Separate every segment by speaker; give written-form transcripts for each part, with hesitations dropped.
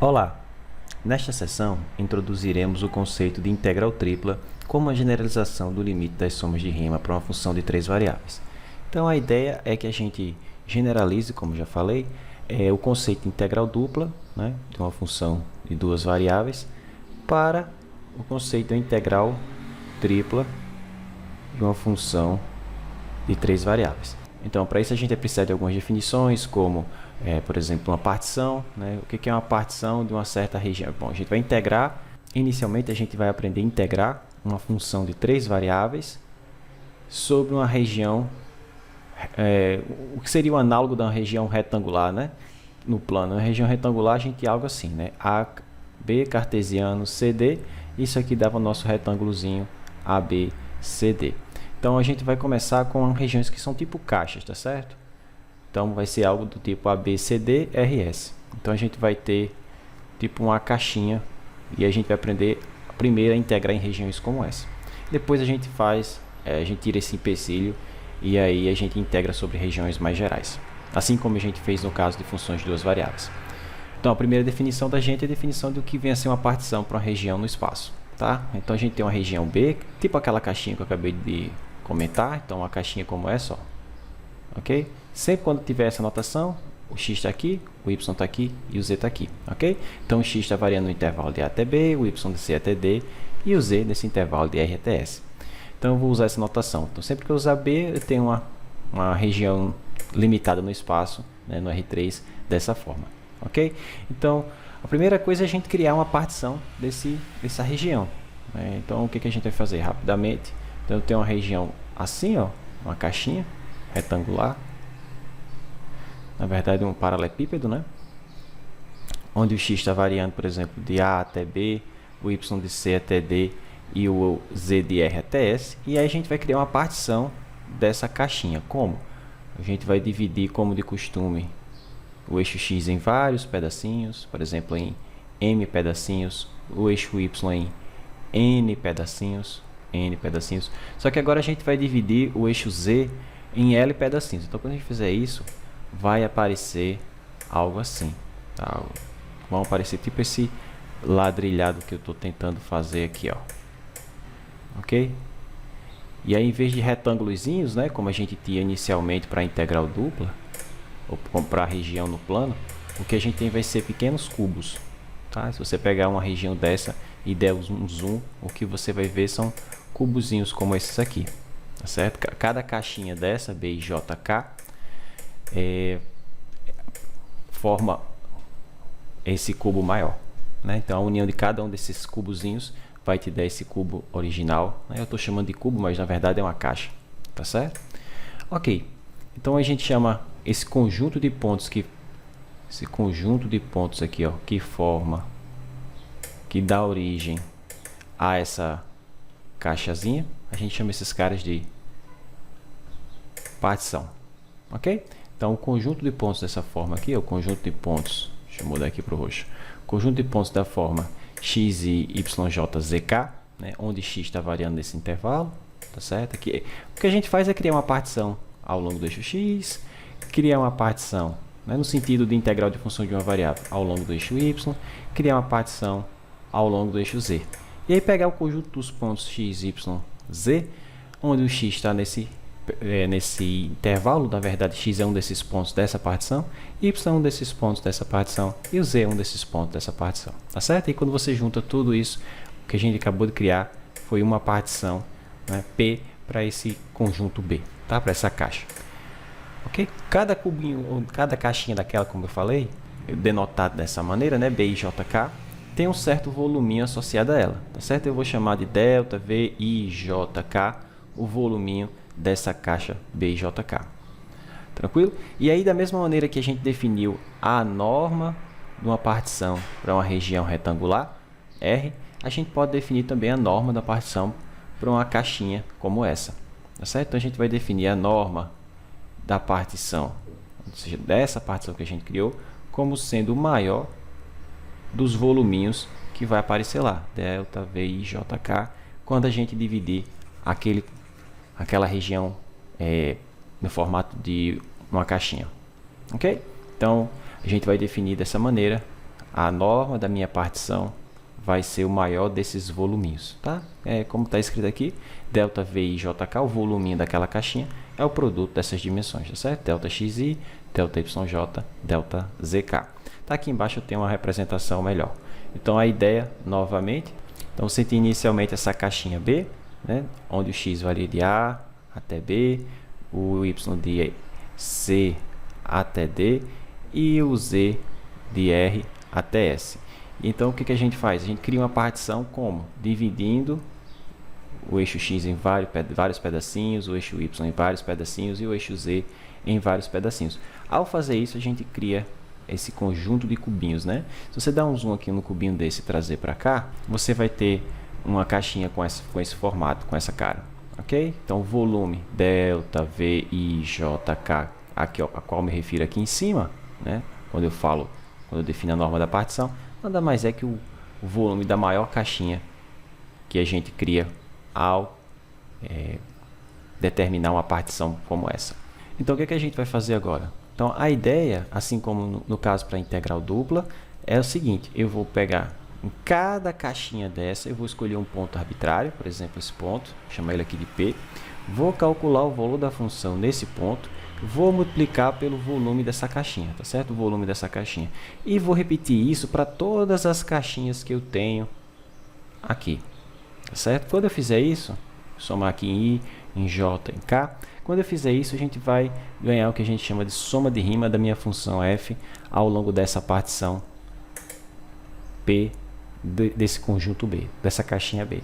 Speaker 1: Olá! Nesta sessão, introduziremos o conceito de integral tripla como uma generalização do limite das somas de rima para uma função de três variáveis. Então, a ideia é que a gente generalize, como já falei, o conceito de integral dupla, né, de uma função de duas variáveis, para o conceito de integral tripla de uma função de três variáveis. Então, para isso a gente vai precisar de algumas definições, como, por exemplo, uma partição, né? O que é uma partição de uma certa região? Bom, a gente vai integrar, inicialmente a gente vai aprender a integrar uma função de três variáveis sobre uma região, o que seria o análogo da região retangular, né? No plano, na região retangular a gente tem algo assim, né? AB cartesiano CD, isso aqui dava o nosso retângulozinho ABCD. Então, a gente vai começar com regiões que são tipo caixas, tá certo? Então, vai ser algo do tipo ABCDRS. Então, a gente vai ter tipo uma caixinha e a gente vai aprender primeiro a integrar em regiões como essa. Depois a gente a gente tira esse empecilho e aí a gente integra sobre regiões mais gerais. Assim como a gente fez no caso de funções de duas variáveis. Então, a primeira definição da gente é a definição do que vem a ser uma partição para uma região no espaço, tá? Então, a gente tem uma região B, tipo aquela caixinha que eu acabei de comentar, então uma caixinha como essa, ó. Ok? Sempre quando tiver essa notação, o x está aqui, o y está aqui e o z está aqui, ok? Então o x está variando no intervalo de A até B, o y de C até D e o z nesse intervalo de R até S. Então eu vou usar essa notação. Então sempre que eu usar B, eu tenho uma região limitada no espaço, né, no R3, dessa forma, ok? Então a primeira coisa é a gente criar uma partição dessa região, né? Então o que a gente vai fazer rapidamente? Então eu tenho uma região assim, ó, uma caixinha retangular, na verdade um paralelepípedo, né? Onde o x está variando, por exemplo, de A até B, o y de C até D e o z de R até S. E aí a gente vai criar uma partição dessa caixinha. Como? A gente vai dividir, como de costume, o eixo x em vários pedacinhos, por exemplo, em m pedacinhos, o eixo y em n pedacinhos. Só que agora a gente vai dividir o eixo z em L pedacinhos. Então, quando a gente fizer isso, vai aparecer algo assim, tá? Vão aparecer tipo esse ladrilhado que eu estou tentando fazer aqui, ó. Ok? E aí, em vez de retângulozinhos, né, como a gente tinha inicialmente para a integral dupla, ou para a região no plano, o que a gente tem vai ser pequenos cubos, tá? Se você pegar uma região dessa e der um zoom, o que você vai ver são cubozinhos como esses aqui, tá certo? Cada caixinha dessa, B e J, K, forma esse cubo maior, né? Então a união de cada um desses cubozinhos vai te dar esse cubo original, né? Eu estou chamando de cubo, mas na verdade é uma caixa, tá certo? Ok, então a gente chama esse conjunto de pontos aqui, ó, que dá origem a essa caixazinha, a gente chama esses caras de partição, ok? Então o conjunto de pontos dessa forma aqui, o conjunto de pontos, deixa eu mudar aqui para o roxo, conjunto de pontos da forma x e yjzk, né, onde x está variando nesse intervalo, tá certo? Aqui, o que a gente faz é criar uma partição ao longo do eixo x, criar uma partição, né, no sentido de integral de função de uma variável ao longo do eixo y, criar uma partição ao longo do eixo z. E aí pegar o conjunto dos pontos x, y, z, onde o x está nesse intervalo, na verdade x é um desses pontos dessa partição, y é um desses pontos dessa partição e o z é um desses pontos dessa partição, tá certo? E quando você junta tudo isso, o que a gente acabou de criar foi uma partição, né, P para esse conjunto B, tá? Para essa caixa. Ok? Cada cubinho, cada caixinha daquela, como eu falei, denotado dessa maneira, né, B e JK, tem um certo voluminho associado a ela, tá certo? Eu vou chamar de delta V I J K, o voluminho dessa caixa B e JK. Tranquilo? E aí, da mesma maneira que a gente definiu a norma de uma partição para uma região retangular, R, a gente pode definir também a norma da partição para uma caixinha como essa, tá certo? Então, a gente vai definir a norma da partição, ou seja, dessa partição que a gente criou, como sendo o maior dos voluminhos que vai aparecer lá, delta V I J K, quando a gente dividir aquela região no formato de uma caixinha, ok? Então a gente vai definir dessa maneira a norma da minha partição vai ser o maior desses voluminhos, tá? Como está escrito aqui, delta VIJK, o voluminho daquela caixinha, é o produto dessas dimensões, tá certo? Delta XI, delta YJ, delta ZK. Tá aqui embaixo eu tenho uma representação melhor. Então a ideia, novamente, então você tem inicialmente essa caixinha B, né, onde o X varia de A até B, o Y de C até D e o Z de R até S. Então o que a gente faz? A gente cria uma partição como? Dividindo o eixo X em vários pedacinhos, o eixo Y em vários pedacinhos e o eixo Z em vários pedacinhos. Ao fazer isso, a gente cria esse conjunto de cubinhos, né? Se você dar um zoom aqui no cubinho desse e trazer para cá, você vai ter uma caixinha com esse formato, com essa cara, ok? Então, o volume delta VIJK, aqui, ó, a qual me refiro aqui em cima, né? Quando eu defino a norma da partição, nada mais é que o volume da maior caixinha que a gente cria ao determinar uma partição como essa. Então, o que a gente vai fazer agora? Então, a ideia, assim como no caso para integral dupla, é o seguinte: eu vou pegar em cada caixinha dessa, eu vou escolher um ponto arbitrário, por exemplo, esse ponto, chamar ele aqui de P, vou calcular o valor da função nesse ponto, vou multiplicar pelo volume dessa caixinha, tá certo? O volume dessa caixinha. E vou repetir isso para todas as caixinhas que eu tenho aqui, tá certo? Quando eu fizer isso, somar aqui em I, em J, em K, quando eu fizer isso, a gente vai ganhar o que a gente chama de soma de rima da minha função f ao longo dessa partição P desse conjunto B, dessa caixinha B.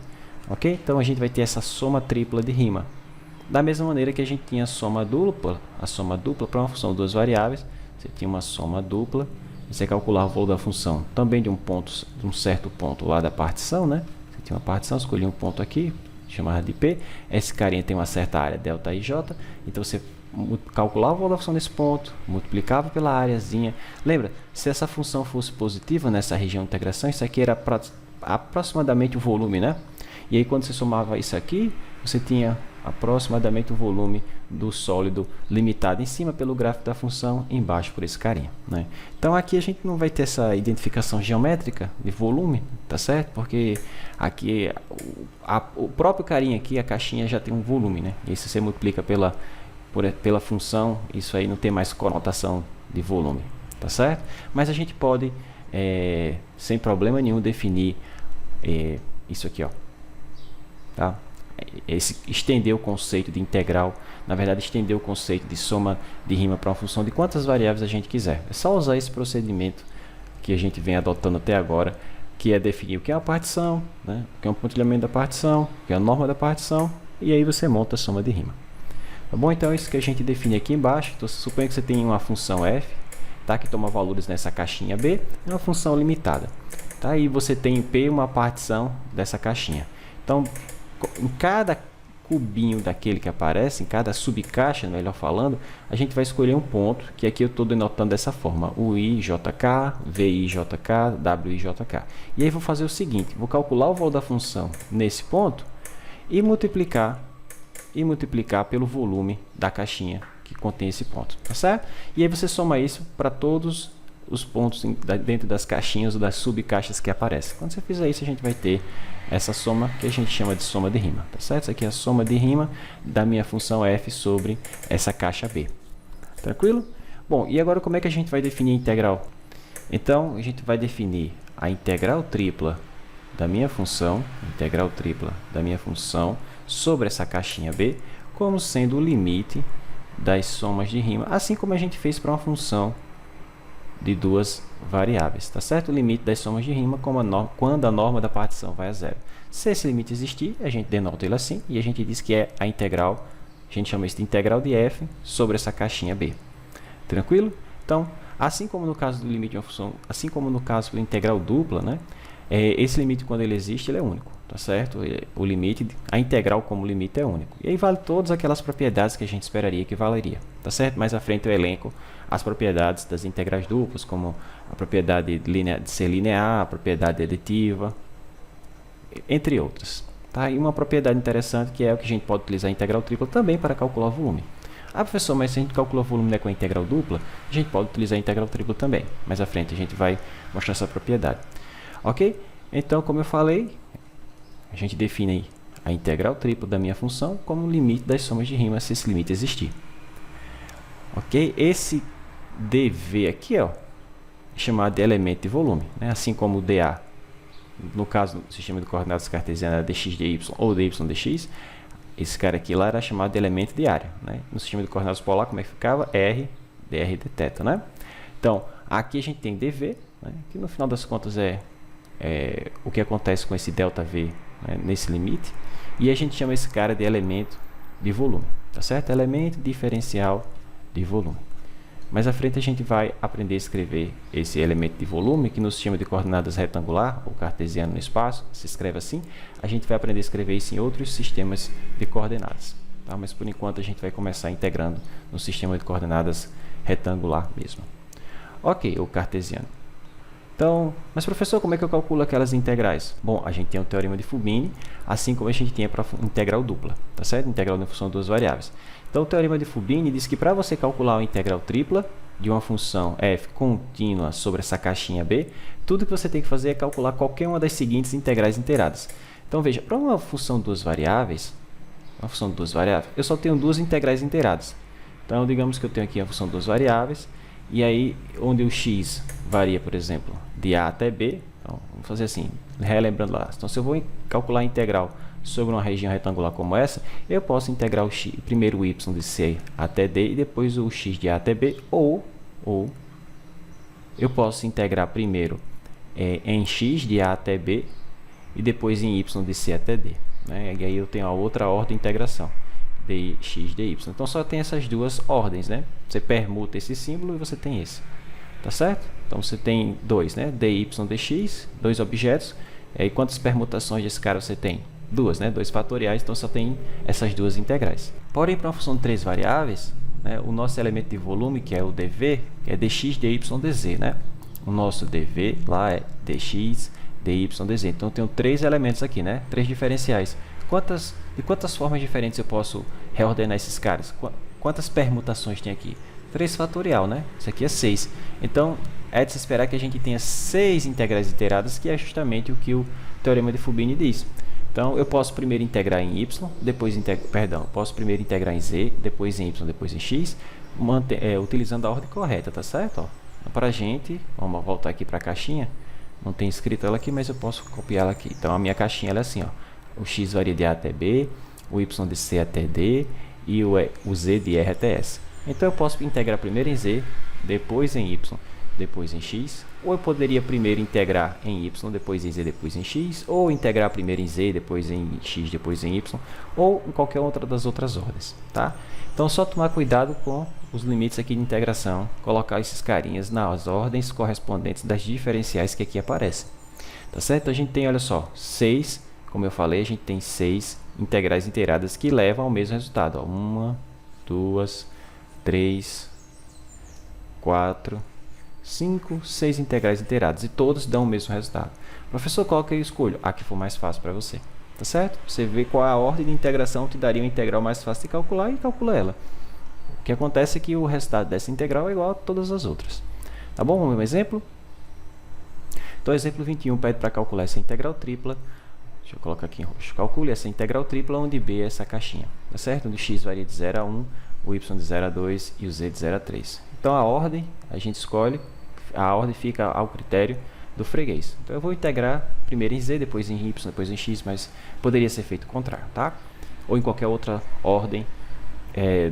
Speaker 1: Ok? Então, a gente vai ter essa soma tripla de rima. Da mesma maneira que a gente tinha a soma dupla para uma função de duas variáveis, você tinha uma soma dupla, você calculava o valor da função também de um certo ponto lá da partição, né? Você tinha uma partição, escolhia um ponto aqui, chamada de P, esse carinha tem uma certa área, delta IJ, então você calculava o valor da função nesse ponto, multiplicava pela áreazinha. Lembra, se essa função fosse positiva nessa região de integração, isso aqui era aproximadamente o volume, né? E aí quando você somava isso aqui, você tinha aproximadamente o volume do sólido limitado em cima pelo gráfico da função, embaixo por esse carinha, né? Então aqui a gente não vai ter essa identificação geométrica de volume, tá certo? Porque aqui o próprio carinha aqui, a caixinha já tem um volume, né? E se você multiplica pela função, isso aí não tem mais conotação de volume, tá certo? Mas a gente pode, sem problema nenhum, definir isso aqui, ó, tá? Estender o conceito de integral, na verdade estender o conceito de soma de rima para uma função de quantas variáveis a gente quiser. É só usar esse procedimento que a gente vem adotando até agora, que é definir o que é uma partição, né? O que é um pontilhamento da partição, o que é a norma da partição, e aí você monta a soma de rima. Tá bom? Então é isso que a gente define aqui embaixo. Então suponha que você tem uma função f, tá? Que toma valores nessa caixinha B, é uma função limitada, tá? E você tem em P uma partição dessa caixinha. Então, em cada cubinho daquele que aparece, em cada subcaixa, melhor falando, a gente vai escolher um ponto, que aqui eu estou denotando dessa forma: UIJK, VIJK, WIJK. E aí vou fazer o seguinte: vou calcular o valor da função nesse ponto e multiplicar pelo volume da caixinha que contém esse ponto, tá certo? E aí você soma isso para todos os pontos dentro das caixinhas ou das subcaixas que aparecem. Quando você fizer isso, a gente vai ter essa soma que a gente chama de soma de rima, tá certo? Isso aqui é a soma de rima da minha função f sobre essa caixa B. Tranquilo? Bom, e agora como é que a gente vai definir a integral? Então, a gente vai definir a integral tripla da minha função, sobre essa caixinha B, como sendo o limite das somas de rima, assim como a gente fez para uma função de duas variáveis, tá certo? O limite das somas de rima quando a norma da partição vai a zero. Se esse limite existir, a gente denota ele assim e a gente diz que é a integral, a gente chama isso de integral de f sobre essa caixinha B. Tranquilo? Então, assim como no caso do limite de uma função, assim como no caso da integral dupla, né? Esse limite, quando ele existe, ele é único, tá certo? O limite, a integral como limite é único. E aí vale todas aquelas propriedades que a gente esperaria que valeria, tá certo? Mais à frente eu elenco as propriedades das integrais duplas, como a propriedade de ser linear, a propriedade aditiva, entre outras, tá? E uma propriedade interessante que é o que a gente pode utilizar a integral tripla também para calcular o volume. Ah, professor, mas se a gente calcula o volume, né, com a integral dupla, a gente pode utilizar a integral tripla também. Mais à frente a gente vai mostrar essa propriedade. Ok? Então, como eu falei, a gente define a integral tripla da minha função como limite das somas de rima, se esse limite existir. Ok? Esse dv aqui, ó, é chamado de elemento de volume, né? Assim como o dA, no caso do sistema de coordenadas cartesiana, dx dy ou dy dx, esse cara aqui lá era chamado de elemento de área, né? No sistema de coordenadas polar, como é que ficava? R dr de θ, né? Então, aqui a gente tem dv, né? Que no final das contas é o que acontece com esse ΔV, né, nesse limite, e a gente chama esse cara de elemento de volume, tá certo? Elemento diferencial de volume. Mais à frente a gente vai aprender a escrever esse elemento de volume, que no sistema de coordenadas retangular, ou cartesiano no espaço, se escreve assim. A gente vai aprender a escrever isso em outros sistemas de coordenadas, tá? Mas por enquanto a gente vai começar integrando no sistema de coordenadas retangular mesmo. Ok, o cartesiano. Então, mas professor, como é que eu calculo aquelas integrais? Bom, a gente tem o teorema de Fubini, assim como a gente tinha para integral dupla, tá certo? Integral em função de duas variáveis. Então, o teorema de Fubini diz que para você calcular uma integral tripla de uma função f contínua sobre essa caixinha b, tudo que você tem que fazer é calcular qualquer uma das seguintes integrais inteiradas. Então, veja, para uma função de duas variáveis, eu só tenho duas integrais inteiradas. Então, digamos que eu tenho aqui a função de duas variáveis, e aí, onde o x varia, por exemplo, de a até b, então, vamos fazer assim, relembrando lá. Então, se eu vou calcular a integral sobre uma região retangular como essa, eu posso integrar o x, primeiro o y de c até d e depois o x de a até b, ou eu posso integrar primeiro em x de a até b e depois em y de c até d, né? E aí eu tenho a outra ordem de integração, dx, dy. Então, só tem essas duas ordens, né? Você permuta esse símbolo e você tem esse. Tá certo? Então, você tem dois, né? dy, dx, dois objetos. E aí, quantas permutações desse cara você tem? Duas, né? Dois fatoriais, então só tem essas duas integrais. Porém, para uma função de três variáveis, né, o nosso elemento de volume, que é o dv, é dx, dy, dz, né? O nosso dv lá é dx, dy, dz. Então, eu tenho três elementos aqui, né? Três diferenciais. De quantas formas diferentes eu posso reordenar esses caras? Quantas permutações tem aqui? 3 fatorial, né? Isso aqui é 6. Então, é de se esperar que a gente tenha 6 integrais inteiradas, que é justamente o que o teorema de Fubini diz. Então, eu posso primeiro integrar em y, posso primeiro integrar em z, depois em y, depois em x, utilizando a ordem correta, tá certo? Então, para a gente, vamos voltar aqui para a caixinha, não tem escrito ela aqui, mas eu posso copiar ela aqui. Então, a minha caixinha ela é assim, ó. O x varia de a até b, o y de c até d e o z de r até s. Então, eu posso integrar primeiro em z, depois em y, depois em x. Ou eu poderia primeiro integrar em y, depois em z, depois em x. Ou integrar primeiro em z, depois em x, depois em y. Ou em qualquer outra das outras ordens, tá? Então, só tomar cuidado com os limites aqui de integração. Colocar esses carinhas nas ordens correspondentes das diferenciais que aqui aparecem. Tá certo? Então, a gente tem, olha só, 6... Como eu falei, a gente tem 6 integrais inteiradas que levam ao mesmo resultado. 1, 2, 3, 4, 5, 6 integrais inteiradas. E todas dão o mesmo resultado. Professor, qual que eu escolho? A que for mais fácil para você. Tá certo? Você vê qual a ordem de integração que daria uma integral mais fácil de calcular e calcula ela. O que acontece é que o resultado dessa integral é igual a todas as outras. Tá bom? Vamos ver um exemplo? Então, exemplo 21 pede para calcular essa integral tripla. Deixa eu colocar aqui em roxo. Calcule essa integral tripla, onde B é essa caixinha. Tá certo? Onde x varia de 0 a 1, o y de 0 a 2 e o z de 0 a 3. Então, a ordem, a gente escolhe, a ordem fica ao critério do freguês. Então, eu vou integrar primeiro em z, depois em y, depois em x, mas poderia ser feito o contrário, tá? Ou em qualquer outra ordem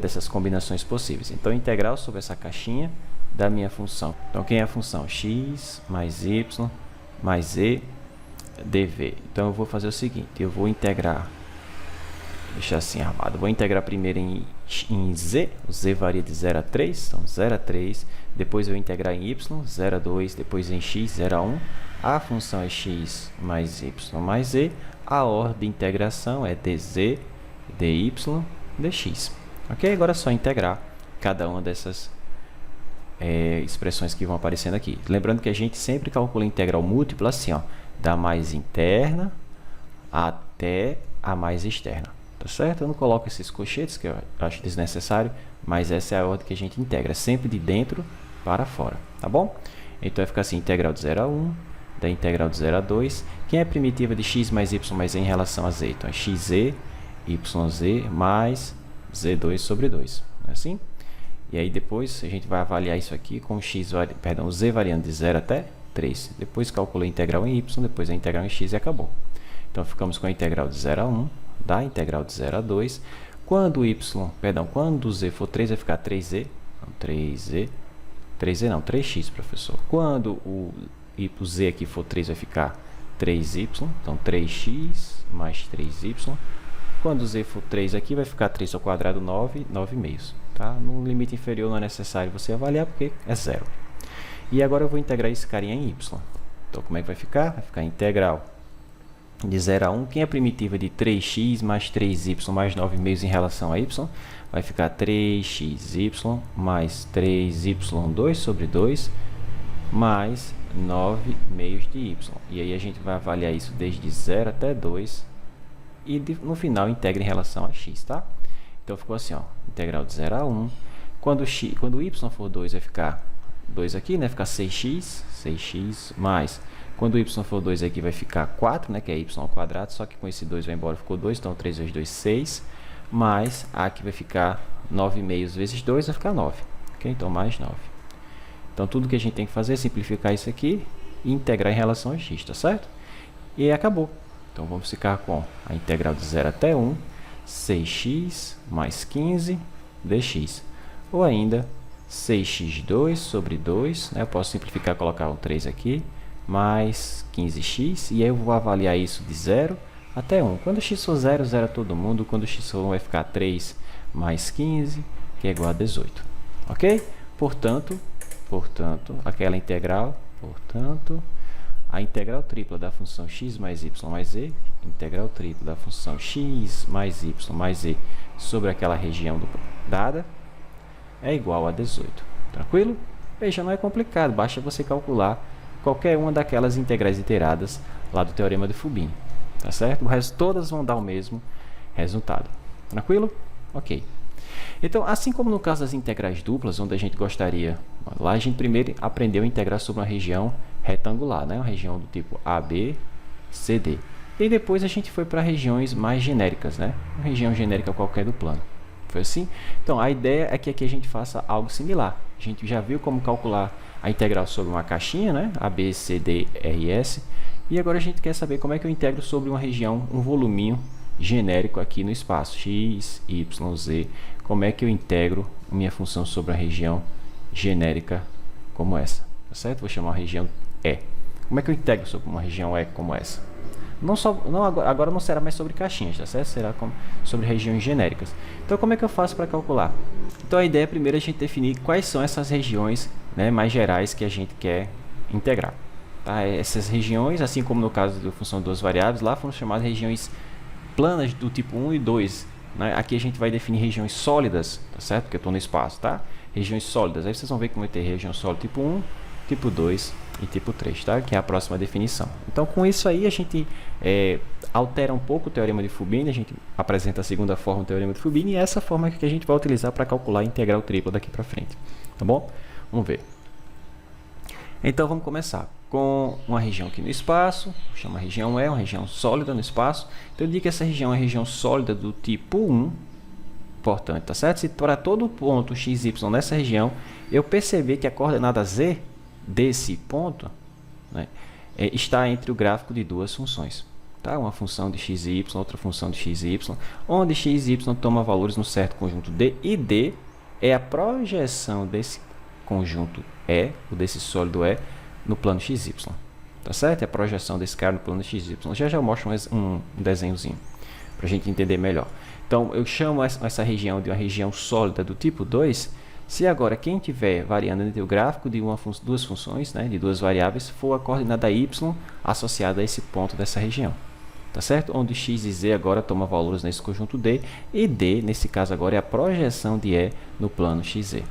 Speaker 1: dessas combinações possíveis. Então, integral sobre essa caixinha da minha função. Então, quem é a função? X mais y mais z dv. Então, eu vou fazer o seguinte, eu vou integrar, deixar assim armado, vou integrar primeiro em z, o z varia de 0 a 3, então 0 a 3, depois eu vou integrar em y, 0 a 2, depois em x, 0 a 1, a função é x mais y mais z, a ordem de integração é dz, dy, dx. Ok? Agora é só integrar cada uma dessas expressões que vão aparecendo aqui. Lembrando que a gente sempre calcula integral múltipla assim, ó, da mais interna até a mais externa, tá certo? Eu não coloco esses colchetes, que eu acho desnecessário, mas essa é a ordem que a gente integra, sempre de dentro para fora, tá bom? Então vai ficar assim, integral de 0 a 1, da integral de 0 a 2. Quem é a primitiva de x mais y mais z em relação a z? Então é xz, yz mais z2 sobre 2, não é assim? E aí depois a gente vai avaliar isso aqui com o z variando de 0 até 3. Depois calculei a integral em y, depois a integral em x e acabou. Então ficamos com a integral de 0 a 1, da integral de 0 a 2. Quando quando o z for 3, vai ficar 3z. Então, 3z não, 3x, professor. Quando o z aqui for 3, vai ficar 3y. Então, 3x mais 3y. Quando o z for 3 aqui, vai ficar 3 ao quadrado, 9, 9 meios. Tá? No limite inferior não é necessário você avaliar, porque é zero. E agora eu vou integrar esse carinha em y. Então, como é que vai ficar? Vai ficar integral de 0 a 1. Quem é a primitiva de 3x mais 3y mais 9 meios em relação a y? Vai ficar 3xy mais 3y2 sobre 2 mais 9 meios de y. E aí a gente vai avaliar isso desde 0 até 2 e no final integra em relação a x, tá? Então ficou assim, ó, integral de 0 a 1. Quando o y for 2, vai ficar 2 aqui, né? Ficar 6x mais... Quando o y for 2 aqui, vai ficar 4, né? Que é y ao quadrado, só que com esse 2 vai embora, ficou 2. Então 3 vezes 2, 6. Mais aqui vai ficar 9 meios vezes 2, vai ficar 9. Ok? Então mais 9. Então tudo que a gente tem que fazer é simplificar isso aqui e integrar em relação a x, tá certo? E aí acabou. Então vamos ficar com a integral de 0 até 1, 6x mais 15 dx. Ou ainda 6x2 sobre 2, né? Eu posso simplificar, colocar um 3 aqui, mais 15x, e aí eu vou avaliar isso de 0 até 1. Quando x for 0, zero todo mundo. Quando x for 1, vai ficar 3 mais 15, que é igual a 18. Ok? Portanto, aquela integral, a integral tripla da função x mais y mais z, integral tripla da função x mais y mais z sobre aquela região dada, é igual a 18. Tranquilo? Veja, não é complicado, basta você calcular qualquer uma daquelas integrais iteradas lá do teorema de Fubini, tá certo? O resto todas vão dar o mesmo resultado. Tranquilo? Ok. Então, assim como no caso das integrais duplas, onde a gente gostaria, lá a gente primeiro aprendeu a integrar sobre uma região retangular, né? Uma região do tipo AB, CD. E depois a gente foi para regiões mais genéricas, né? Uma região genérica qualquer do plano. Foi assim? Então, a ideia é que aqui a gente faça algo similar. A gente já viu como calcular a integral sobre uma caixinha, né? A, B, C, D, R, S. E agora a gente quer saber como é que eu integro sobre uma região, um voluminho genérico aqui no espaço. X, Y, Z. Como é que eu integro minha função sobre uma região genérica como essa? Tá certo? Vou chamar a região E. Como é que eu integro sobre uma região E como essa? Agora não será mais sobre caixinhas, tá certo? Será sobre regiões genéricas. Então, como é que eu faço para calcular? Então, a ideia é primeiro a gente definir quais são essas regiões, né, mais gerais que a gente quer integrar. Tá? Essas regiões, assim como no caso da função de duas variáveis, lá foram chamadas regiões planas do tipo 1 e 2. Né? Aqui a gente vai definir regiões sólidas, tá certo? Porque eu estou no espaço, tá? Regiões sólidas. Aí vocês vão ver que vai ter região sólida tipo 1, tipo 2 e tipo 3, tá? Que é a próxima definição. Então, com isso aí, a gente altera um pouco o teorema de Fubini, a gente apresenta a segunda forma do teorema de Fubini, e é essa forma que a gente vai utilizar para calcular a integral tripla daqui para frente. Tá bom? Vamos ver. Então, vamos começar com uma região aqui no espaço, chama região E, uma região sólida no espaço. Então, eu digo que essa região é uma região sólida do tipo 1, importante, tá certo? Se para todo ponto x, y nessa região, eu perceber que a coordenada z desse ponto, né, está entre o gráfico de duas funções. Tá? Uma função de x e y, outra função de x e y, onde x e y toma valores no certo conjunto D, e D é a projeção desse conjunto E, ou desse sólido E, no plano xy. Tá certo? É a projeção desse cara no plano xy. Já eu mostro um desenhozinho, para a gente entender melhor. Então, eu chamo essa região de uma região sólida do tipo 2, se agora quem tiver variando entre o gráfico de duas funções, né, de duas variáveis, for a coordenada y associada a esse ponto dessa região. Tá certo? Onde x e z agora toma valores nesse conjunto D, e D, nesse caso agora, é a projeção de E no plano xz.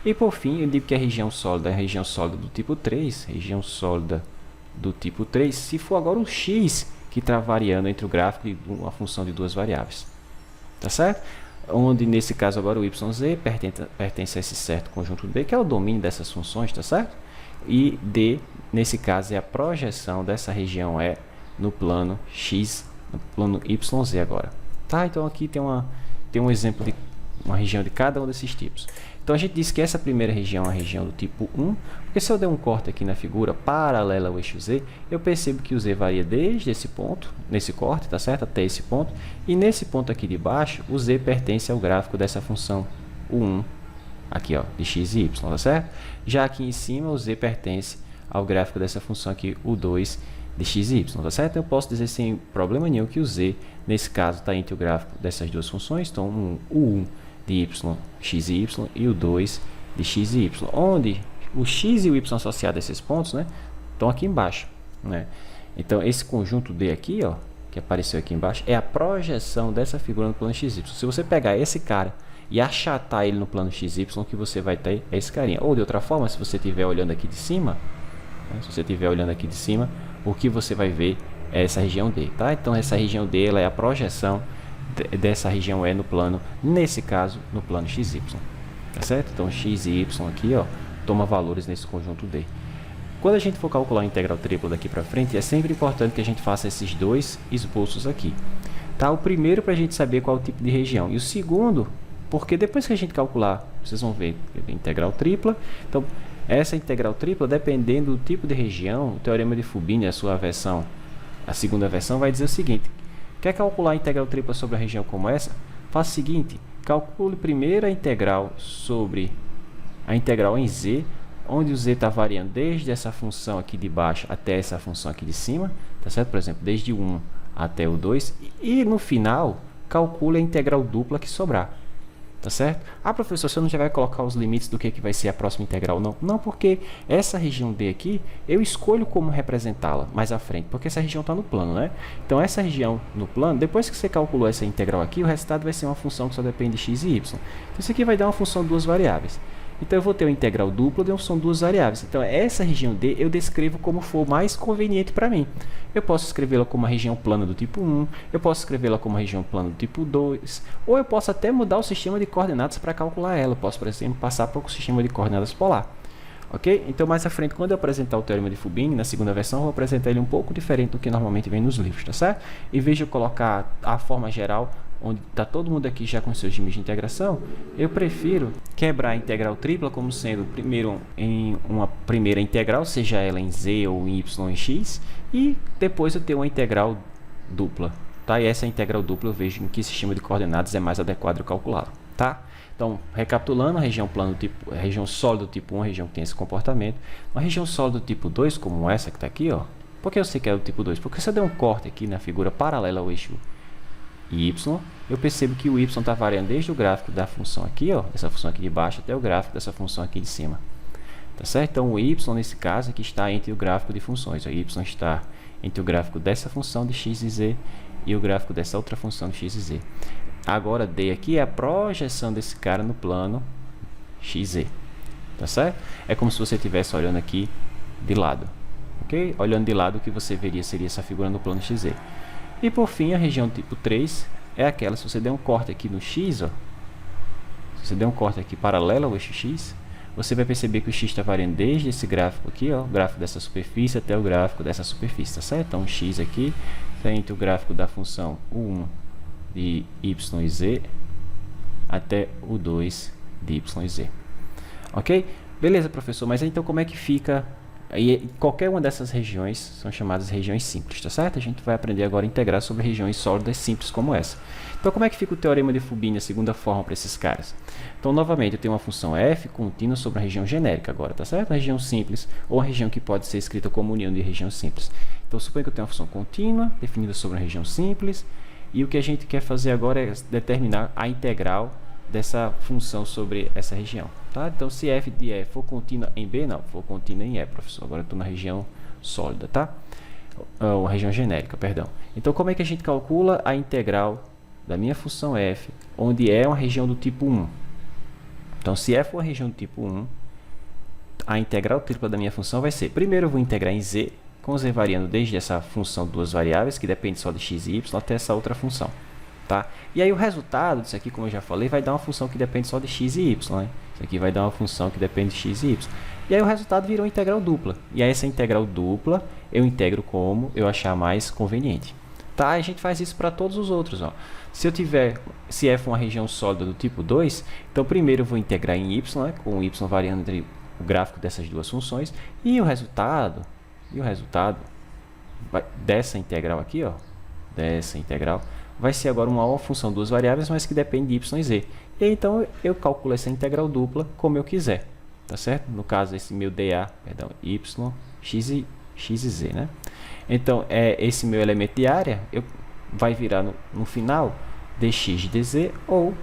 Speaker 1: E por fim, eu digo que a região sólida é a região sólida do tipo 3, região sólida do tipo 3, se for agora o x que está variando entre o gráfico de uma função de duas variáveis. Tá certo? onde nesse caso agora o yz pertence a esse certo conjunto B, que é o domínio dessas funções, tá certo? E D, nesse caso, é a projeção dessa região E no plano X, no plano YZ agora. Tá? Então aqui tem um exemplo de uma região de cada um desses tipos. Então a gente disse que essa primeira região é a região do tipo 1, porque se eu der um corte aqui na figura paralela ao eixo Z, eu percebo que o Z varia desde esse ponto, nesse corte, tá certo? Até esse ponto, e nesse ponto aqui de baixo, o Z pertence ao gráfico dessa função U1, aqui ó, de x e y, tá certo? Já aqui em cima, o Z pertence ao gráfico dessa função aqui, U2, de x e y, tá certo? Então eu posso dizer sem problema nenhum que o Z, nesse caso, está entre o gráfico dessas duas funções, então o 1 de y, x e y, e o 2 de x e y, onde o x e o y associados a esses pontos, né, estão aqui embaixo, né? Então esse conjunto D aqui, ó, que apareceu aqui embaixo, é a projeção dessa figura no plano xy. Se você pegar esse cara e achatar ele no plano xy, o que você vai ter é esse carinha. Ou de outra forma, se você estiver olhando aqui de cima, né, se você estiver olhando aqui de cima, o que você vai ver é essa região D, tá? Então essa região D, ela é a projeção dessa região E no plano, nesse caso, no plano XY, tá certo? Então x e y aqui, ó, toma valores nesse conjunto D. Quando a gente for calcular a integral tripla daqui para frente, é sempre importante que a gente faça esses dois esboços aqui, tá? O primeiro para a gente saber qual é o tipo de região, e o segundo, porque depois que a gente calcular, vocês vão ver a integral tripla. Então essa integral tripla, dependendo do tipo de região, o teorema de Fubini, a sua versão, a segunda versão, vai dizer o seguinte: quer calcular a integral tripla sobre a região como essa? Faça o seguinte, calcule primeiro a integral sobre a integral em Z, onde o Z está variando desde essa função aqui de baixo até essa função aqui de cima, tá certo? Por exemplo, desde o 1 até o 2, e no final, calcule a integral dupla que sobrar. Tá certo? Ah, professor, você não já vai colocar os limites do que vai ser a próxima integral? Não, não, porque essa região D aqui, eu escolho como representá-la mais à frente, porque essa região está no plano, né? Então, essa região no plano, depois que você calculou essa integral aqui, o resultado vai ser uma função que só depende de x e y. Então, isso aqui vai dar uma função de duas variáveis. Então, eu vou ter uma integral dupla de são duas variáveis. Então, essa região D eu descrevo como for mais conveniente para mim. Eu posso escrevê-la como uma região plana do tipo 1, eu posso escrevê-la como uma região plana do tipo 2, ou eu posso até mudar o sistema de coordenadas para calcular ela. Eu posso, por exemplo, passar para o sistema de coordenadas polar. Ok? Então, mais à frente, quando eu apresentar o teorema de Fubini, na segunda versão, eu vou apresentar ele um pouco diferente do que normalmente vem nos livros, tá certo? Em vez de eu colocar a forma geral, onde está todo mundo aqui já com seus limites de integração, eu prefiro quebrar a integral tripla como sendo primeiro em uma primeira integral, seja ela em z ou em y ou em x, e depois eu ter uma integral dupla, tá? E essa integral dupla eu vejo em que sistema de coordenadas é mais adequado eu calculá-la, tá? Então, recapitulando, a região plano do tipo, a região sólida do tipo 1, a região que tem esse comportamento. Uma região sólida do tipo 2, como essa que está aqui, ó. Por que eu sei que é do tipo 2? Porque se eu der um corte aqui na figura paralela ao eixo y, eu percebo que o y está variando desde o gráfico da função aqui, ó, essa função aqui de baixo, até o gráfico dessa função aqui de cima. Tá certo? Então, o y, nesse caso, aqui está entre o gráfico de funções. O y está entre o gráfico dessa função de x e z e o gráfico dessa outra função de x e z. Agora, D aqui é a projeção desse cara no plano XZ. Tá certo? É como se você estivesse olhando aqui de lado. Ok? Olhando de lado, o que você veria seria essa figura no plano XZ. E por fim, a região tipo 3 é aquela, se você der um corte aqui no X, ó, se você der um corte aqui paralelo ao eixo X, você vai perceber que o X está variando desde esse gráfico aqui, ó, o gráfico dessa superfície até o gráfico dessa superfície, tá certo? Então, o X aqui está entre o gráfico da função U1 de y e z até o 2 de y e z. Ok? Beleza, professor, mas então como é que fica? Aí, qualquer uma dessas regiões são chamadas regiões simples, tá certo? A gente vai aprender agora a integrar sobre regiões sólidas simples como essa. Então, como é que fica o teorema de Fubini, a segunda forma para esses caras? Então, novamente, eu tenho uma função f contínua sobre uma região genérica agora, tá certo? Uma região simples, ou uma região que pode ser escrita como união de região simples. Então, suponha que eu tenho uma função contínua, definida sobre uma região simples, e o que a gente quer fazer agora é determinar a integral dessa função sobre essa região, tá? Então, se f de E for contínua em B, não, for contínua em E, professor. Agora eu estou na região sólida, tá? Ou região genérica, perdão. Então, como é que a gente calcula a integral da minha função f, onde E é uma região do tipo 1? Então, se F for uma região do tipo 1, a integral tripla da minha função vai ser, primeiro eu vou integrar em Z, com Z variando desde essa função de duas variáveis, que depende só de x e y, até essa outra função. tá? E aí o resultado disso aqui, como eu já falei, vai dar uma função que depende só de x e y, né? Isso aqui vai dar uma função que depende de x e y. E aí o resultado virou integral dupla. E aí essa integral dupla eu integro como eu achar mais conveniente. Tá? A gente faz isso para todos os outros, ó. Se f é uma região sólida do tipo 2, então primeiro eu vou integrar em y, né, com o y variando entre o gráfico dessas duas funções, e o resultado dessa integral aqui, ó, dessa integral, vai ser agora uma função de duas variáveis, mas que depende de y e z. E aí, então eu calculo essa integral dupla como eu quiser, tá certo? No caso, esse meu dA, perdão, y, x e z, né? Então, esse meu elemento de área vai virar no final dx de dz ou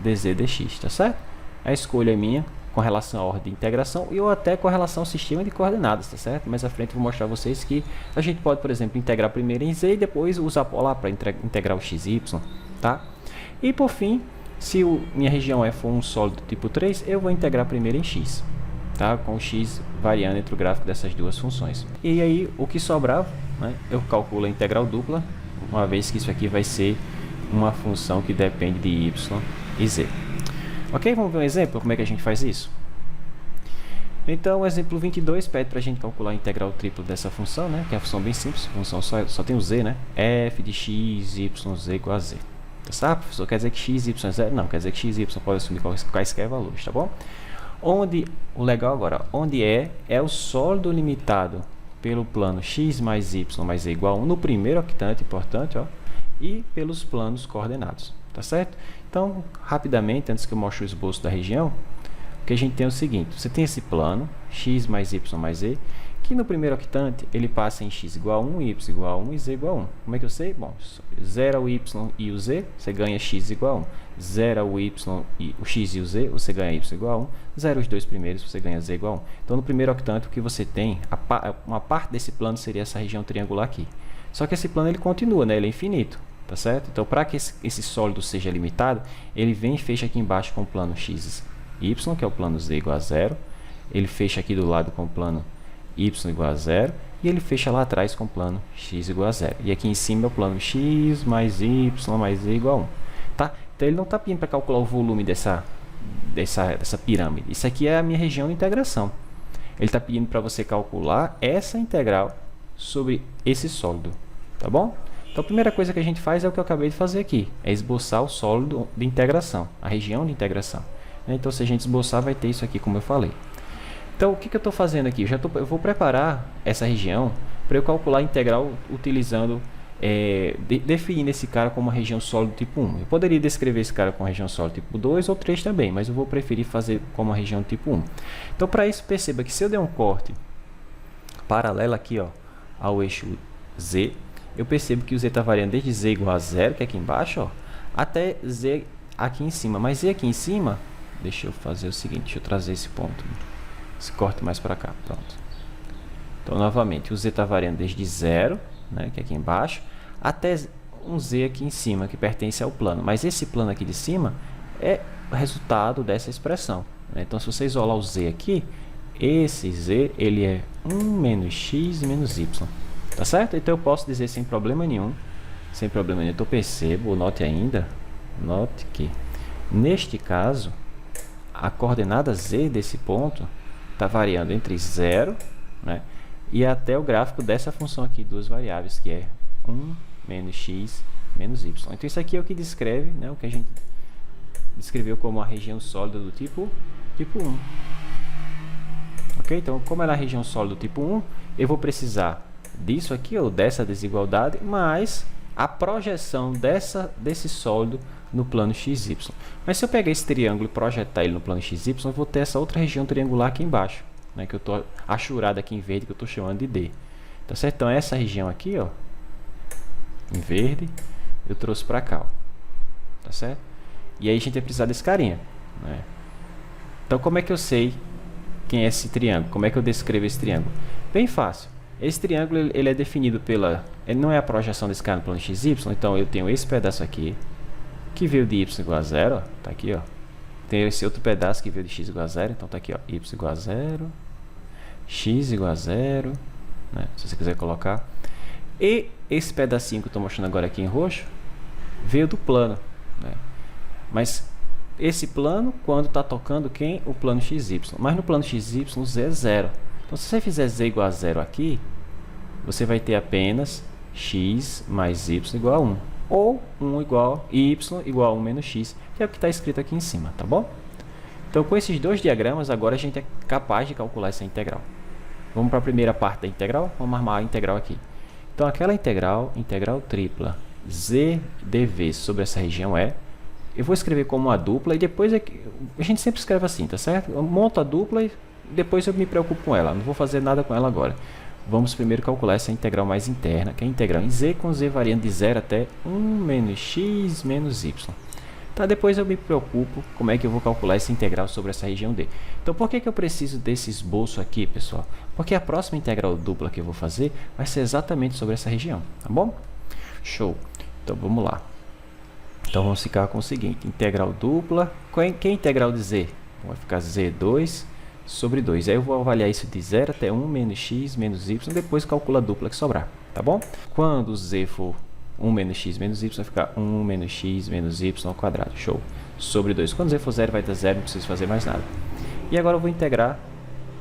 Speaker 1: dz dx, tá certo? A escolha é minha com relação à ordem de integração ou até com relação ao sistema de coordenadas, tá certo? Mais à frente eu vou mostrar a vocês que a gente pode, por exemplo, integrar primeiro em z e depois usar polar para integrar o x e y, tá? E por fim, se minha região for um sólido tipo 3, eu vou integrar primeiro em x, tá? Com o x variando entre o gráfico dessas duas funções. E aí, o que sobrar, né, eu calculo a integral dupla, uma vez que isso aqui vai ser uma função que depende de y e z. Ok? Vamos ver um exemplo, como é que a gente faz isso? Então, o exemplo 22 pede para a gente calcular a integral tripla dessa função, né? Que é uma função bem simples, a função só tem o z, né? f de x, y, z igual a z. Tá, professor? Quer dizer que x, y é zero? Não, quer dizer que x e y pode assumir quaisquer valores, tá bom? O legal agora, onde é o sólido limitado pelo plano x mais y mais z igual a 1 no primeiro octante, importante, ó, e pelos planos coordenados, tá certo? Então, rapidamente, antes que eu mostre o esboço da região, o que a gente tem é o seguinte, você tem esse plano, x mais y mais z, que no primeiro octante ele passa em x igual a 1, y igual a 1 e z igual a 1. Como é que eu sei? Bom, 0 o y e o z, você ganha x igual a 1. 0 o y e o x e o z, você ganha y igual a 1. 0 os dois primeiros, você ganha z igual a 1. Então, no primeiro octante, o que você tem, uma parte desse plano seria essa região triangular aqui. Só que esse plano ele continua, né? Ele é infinito, tá certo? Então, para que esse sólido seja limitado, ele vem e fecha aqui embaixo com o plano x, y, que é o plano z igual a 0. Ele fecha aqui do lado com o plano y igual a 0, e ele fecha lá atrás com o plano x igual a 0. E aqui em cima é o plano x mais y mais z igual a 1. Tá? Então, ele não está pedindo para calcular o volume dessa pirâmide. Isso aqui é a minha região de integração. Ele está pedindo para você calcular essa integral sobre esse sólido. Tá bom? Então, a primeira coisa que a gente faz é o que eu acabei de fazer aqui. É esboçar o sólido de integração, a região de integração. Então, se a gente esboçar, vai ter isso aqui, como eu falei. Então, o que eu estou fazendo aqui? Eu vou preparar essa região para eu calcular a integral utilizando, definindo esse cara como uma região sólida tipo 1. Eu poderia descrever esse cara como região sólida tipo 2 ou 3 também, mas eu vou preferir fazer como uma região tipo 1. Então, para isso, perceba que se eu der um corte paralelo aqui, ó, ao eixo z, eu percebo que o z está variando desde z igual a 0, que é aqui embaixo, ó, até z aqui em cima. Mas z aqui em cima, deixa eu fazer o seguinte, deixa eu trazer esse ponto. Esse corte mais para cá, pronto. Então, novamente, o z está variando desde 0, né, que é aqui embaixo, até um z aqui em cima, que pertence ao plano. Mas esse plano aqui de cima é o resultado dessa expressão, né? Então, se você isolar o z aqui, esse z ele é 1 menos x menos y. Tá certo? Então, eu posso dizer sem problema nenhum. Então, percebo, note que, neste caso, a coordenada z desse ponto está variando entre 0, né, e até o gráfico dessa função aqui, duas variáveis, que é 1 menos x menos y. Então, isso aqui é o que descreve, né, o que a gente descreveu como a região sólida do tipo 1. Ok? Então, como ela é a região sólida do tipo 1, eu vou precisar disso aqui, ou dessa desigualdade, mais a projeção desse sólido no plano XY. Mas se eu pegar esse triângulo e projetar ele no plano XY, eu vou ter essa outra região triangular aqui embaixo, né, que eu estou achurado aqui em verde, que eu estou chamando de D. Tá certo? Então, essa região aqui, ó, em verde, eu trouxe para cá, ó. Tá certo? E aí a gente vai precisar desse carinha, né? Então, como é que eu sei quem é esse triângulo? Como é que eu descrevo esse triângulo? Bem fácil. Esse triângulo ele é definido ele não é a projeção desse cara no plano XY, então eu tenho esse pedaço aqui, que veio de y igual a 0, ó, tá aqui, ó. Tem esse outro pedaço que veio de x igual a 0, então tá aqui, ó, y igual a 0, x igual a 0, né, se você quiser colocar. E esse pedacinho que eu estou mostrando agora aqui em roxo, veio do plano, né? Mas esse plano, quando está tocando quem? O plano XY. Mas no plano XY, Z é zero. Então, se você fizer Z igual a zero aqui, você vai ter apenas x mais y igual a 1. Ou 1 igual y igual a 1 menos x, que é o que está escrito aqui em cima, tá bom? Então, com esses dois diagramas, agora a gente é capaz de calcular essa integral. Vamos para a primeira parte da integral? Vamos armar a integral aqui. Então, aquela integral tripla z dv sobre essa região é... Eu vou escrever como uma dupla e depois... A gente sempre escreve assim, tá certo? Eu monto a dupla e depois eu me preocupo com ela. Não vou fazer nada com ela agora. Vamos primeiro calcular essa integral mais interna, que é a integral em z com z variando de 0 até 1 menos x menos y. Tá, depois eu me preocupo como é que eu vou calcular essa integral sobre essa região D. Então, por que eu preciso desse esboço aqui, pessoal? Porque a próxima integral dupla que eu vou fazer vai ser exatamente sobre essa região, tá bom? Show! Então, vamos lá. Então, vamos ficar com o seguinte, integral dupla, que é a integral de z? Vai ficar z2 sobre 2. Aí eu vou avaliar isso de 0 até 1 menos x menos y, depois calculo a dupla que sobrar, tá bom? Quando z for 1 menos x menos y, vai ficar 1 menos x menos y ao quadrado. Show! Sobre 2. Quando z for 0, vai dar 0, não preciso fazer mais nada. E agora eu vou integrar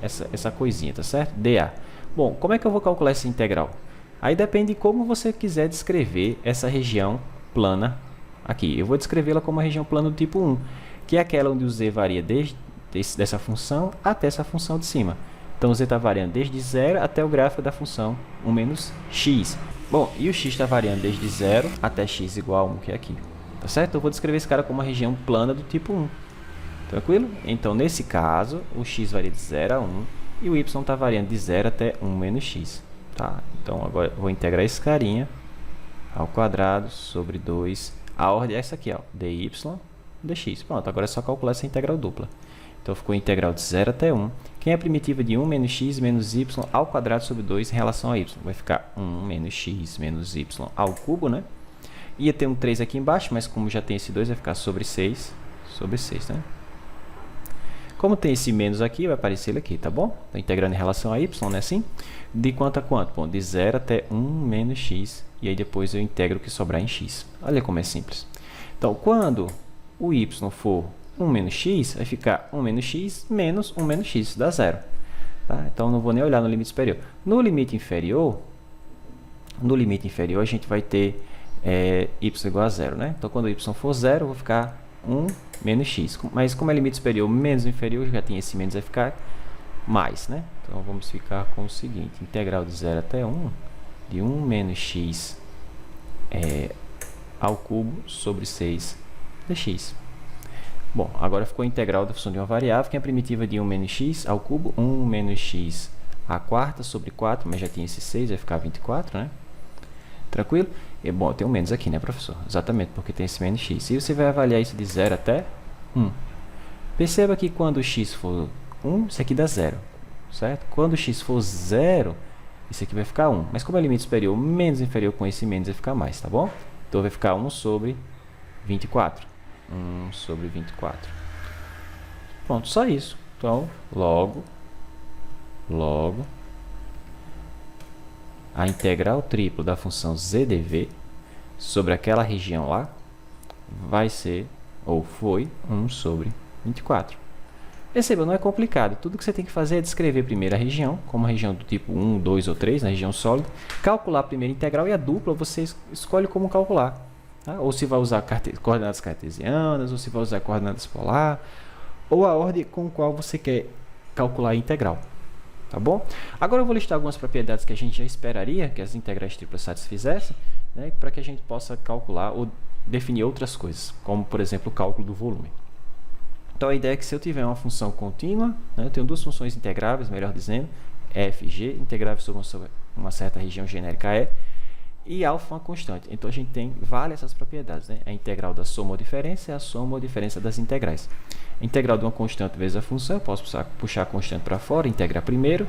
Speaker 1: essa coisinha, tá certo? dA. Bom, como é que eu vou calcular essa integral? Aí depende de como você quiser descrever essa região plana aqui. Eu vou descrevê-la como uma região plana do tipo 1, que é aquela onde o z varia desde dessa função até essa função de cima. Então, o z está variando desde 0 até o gráfico da função 1 menos x. Bom, e o x está variando desde 0 até x igual a 1, que é aqui. Tá certo? Eu vou descrever esse cara como uma região plana do tipo 1. Tranquilo? Então, nesse caso, o x varia de 0 a 1 e o y está variando de 0 até 1 menos x. Tá? Então, agora eu vou integrar esse carinha ao quadrado sobre 2. A ordem é essa aqui, ó, dy dx. Pronto, agora é só calcular essa integral dupla. Então, ficou a integral de 0 até 1. Quem é a primitiva de 1 menos x menos y ao quadrado sobre 2 em relação a y? Vai ficar 1 menos x menos y ao cubo, né? Ia ter um 3 aqui embaixo, mas como já tem esse 2, vai ficar sobre 6, né? Como tem esse menos aqui, vai aparecer ele aqui, tá bom? Estou integrando em relação a y, não é assim? De quanto a quanto? Bom, de 0 até 1 menos x, e aí depois eu integro o que sobrar em x. Olha como é simples. Então, quando o y for 1 menos x, vai ficar 1 menos x menos 1 menos x, dá 0. Tá? Então, não vou nem olhar no limite superior. No limite inferior, a gente vai ter y igual a 0, né? Então, quando y for 0, eu vou ficar 1 menos x. Mas como é limite superior menos inferior, já tem esse menos, vai ficar mais, né? Então, vamos ficar com o seguinte, integral de 0 até 1, de 1 menos x ao cubo sobre 6 dx. Bom, agora ficou a integral da função de uma variável, que é a primitiva de 1 menos x ao cubo, 1 menos x à quarta sobre 4, mas já tinha esse 6, vai ficar 24, né? Tranquilo? E, bom, eu tenho um menos aqui, né, professor? Exatamente, porque tem esse menos x. E você vai avaliar isso de 0 até 1. Perceba que quando o x for 1, isso aqui dá 0, certo? Quando o x for 0, isso aqui vai ficar 1. Mas como é limite superior menos inferior, com esse menos vai ficar mais, tá bom? Então, vai ficar 1 sobre 24. 1 sobre 24. Pronto, só isso. Então, logo, a integral tripla da função z dv sobre aquela região lá vai ser, ou foi, 1 sobre 24. Perceba, não é complicado. Tudo que você tem que fazer é descrever primeiro a região, como a região do tipo 1, 2 ou 3, na região sólida, calcular a primeira integral e a dupla você escolhe como calcular. Tá? Ou se vai usar coordenadas cartesianas, ou se vai usar coordenadas polar, ou a ordem com a qual você quer calcular a integral. Tá bom? Agora eu vou listar algumas propriedades que a gente já esperaria que as integrais triplas satisfizessem, né, para que a gente possa calcular ou definir outras coisas, como, por exemplo, o cálculo do volume. Então, a ideia é que se eu tiver uma função contínua, né, eu tenho duas funções integráveis, melhor dizendo, f e g, integráveis sobre uma certa região genérica E, alfa uma constante. Então, a gente vale essas propriedades, né? A integral da soma ou diferença é a soma ou diferença das integrais. A integral de uma constante vezes a função, eu posso puxar a constante para fora, integrar primeiro.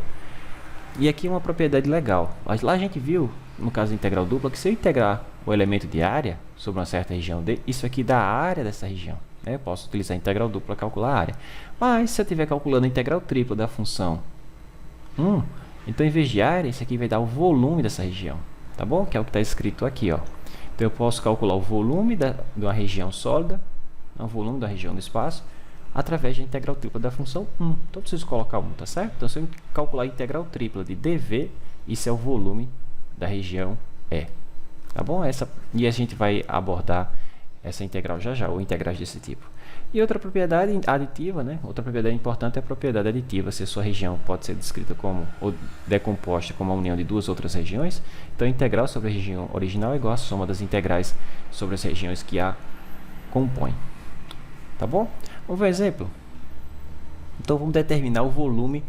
Speaker 1: E aqui uma propriedade legal. Mas lá a gente viu, no caso da integral dupla, que se eu integrar o elemento de área sobre uma certa região D, isso aqui dá a área dessa região. Né? Eu posso utilizar a integral dupla para calcular a área. Mas se eu estiver calculando a integral tripla da função 1, então em vez de área, isso aqui vai dar o volume dessa região. Tá bom? Que é o que está escrito aqui, ó. Então eu posso calcular o volume de uma região sólida, o volume da região do espaço, através da integral tripla da função 1. Então eu preciso colocar 1, tá certo? Então se eu calcular a integral tripla de dv, isso é o volume da região E. Tá bom? E a gente vai abordar essa integral já já, ou integrais desse tipo. E outra propriedade aditiva, né? Outra propriedade importante é a propriedade aditiva. Se a sua região pode ser descrita como, ou decomposta como a união de duas outras regiões, então a integral sobre a região original é igual à soma das integrais sobre as regiões que a compõem. Tá bom? Vamos ver um exemplo. Então vamos determinar o volume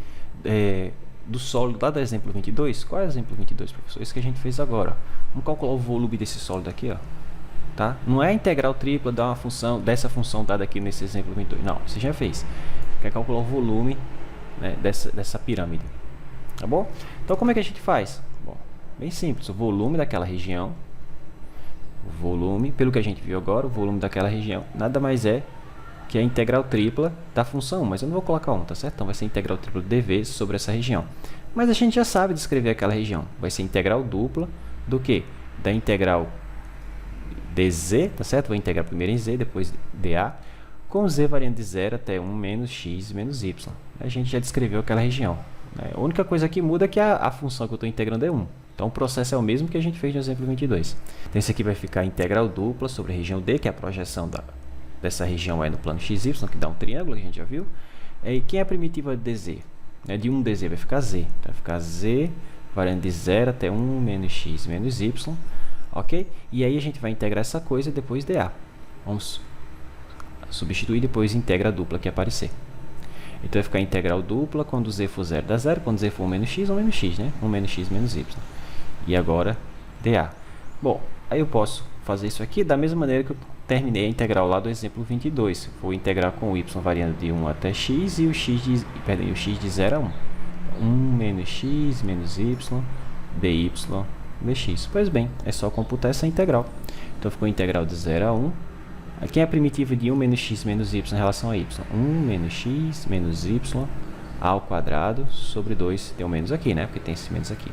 Speaker 1: do sólido lá do exemplo 22. Qual é o exemplo 22, professor? Isso que a gente fez agora. Vamos calcular o volume desse sólido aqui, ó. Tá? Não é a integral tripla dessa função dada aqui nesse exemplo 22. Não, você já fez. Quer calcular o volume, né, dessa pirâmide. Tá bom? Então como é que a gente faz? Bom, bem simples. O volume daquela região, pelo que a gente viu agora, o volume daquela região nada mais é que a integral tripla da função 1. Mas eu não vou colocar 1, tá certo? Então vai ser a integral tripla de dv sobre essa região. Mas a gente já sabe descrever aquela região. Vai ser integral dupla do que? Da integral dz, tá certo? Vou integrar primeiro em z, depois dA, com z variando de 0 até 1 menos x menos y. A gente já descreveu aquela região. A única coisa que muda é que a função que eu estou integrando é 1. Então o processo é o mesmo que a gente fez no exemplo 22. Então esse aqui vai ficar a integral dupla sobre a região D, que é a projeção dessa região no plano xy, que dá um triângulo, que a gente já viu. E quem é a primitiva de dz? De 1 dz vai ficar z. Então vai ficar z variando de 0 até 1 menos x menos y. Ok? E aí a gente vai integrar essa coisa e depois dA. Vamos substituir depois integra dupla que aparecer. Então vai ficar integral dupla, quando z for 0 dá 0, quando z for 1 menos x, né? 1 menos x menos y. E agora dA. Bom, aí eu posso fazer isso aqui da mesma maneira que eu terminei a integral lá do exemplo 22. Vou integrar com o y variando de 1 até x e o x de 0 a 1. 1 menos x menos y dy dx. Pois bem, é só computar essa integral. Então ficou integral de 0 a 1. Aqui é a primitiva de 1 menos x menos y em relação a y. 1 menos x menos y ao quadrado sobre 2. Tem um menos aqui, né? Porque tem esse menos aqui.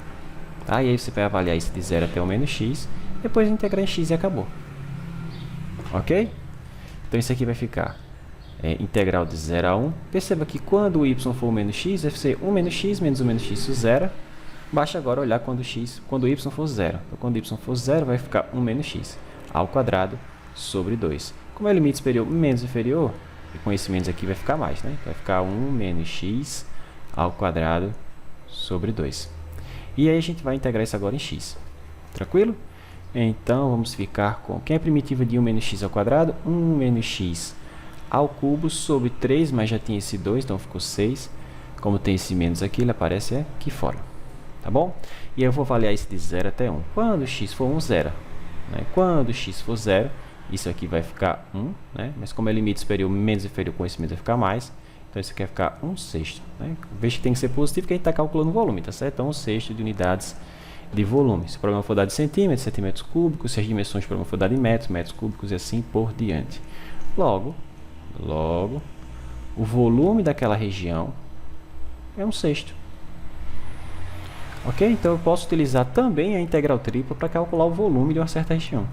Speaker 1: Tá? E aí você vai avaliar isso de 0 até o menos x. Depois integrar em x e acabou. Ok? Então isso aqui vai ficar integral de 0 a 1. Perceba que quando o y for o menos x, vai ser 1 menos x menos 1 menos x, isso zero. Basta agora olhar quando y for 0. Então, quando y for 0, vai ficar 1 menos x ao quadrado sobre 2. Como é o limite superior menos inferior, e com esse menos aqui vai ficar mais, né? Vai ficar 1 menos x ao quadrado sobre 2. E aí a gente vai integrar isso agora em x. Tranquilo? Então, vamos ficar com... Quem é a primitiva de 1 menos x ao quadrado? 1 menos x ao cubo sobre 3, mas já tinha esse 2, então ficou 6. Como tem esse menos aqui, ele aparece aqui fora. Tá bom? E aí eu vou avaliar isso de 0 até 1. Quando x for 1, 0. Né? Quando x for 0, isso aqui vai ficar 1. Né? Mas como é limite superior menos inferior, com esse menos vai ficar mais. Então isso aqui vai ficar 1/6. Né? Veja que tem que ser positivo, porque a gente está calculando o volume, tá certo? Então 1/6 de unidades de volume. Se o problema for dado em centímetros, centímetros cúbicos, se as dimensões do problema for dado em metros, metros cúbicos e assim por diante. Logo, o volume daquela região é 1/6. Ok? Então eu posso utilizar também a integral tripla para calcular o volume de uma certa região.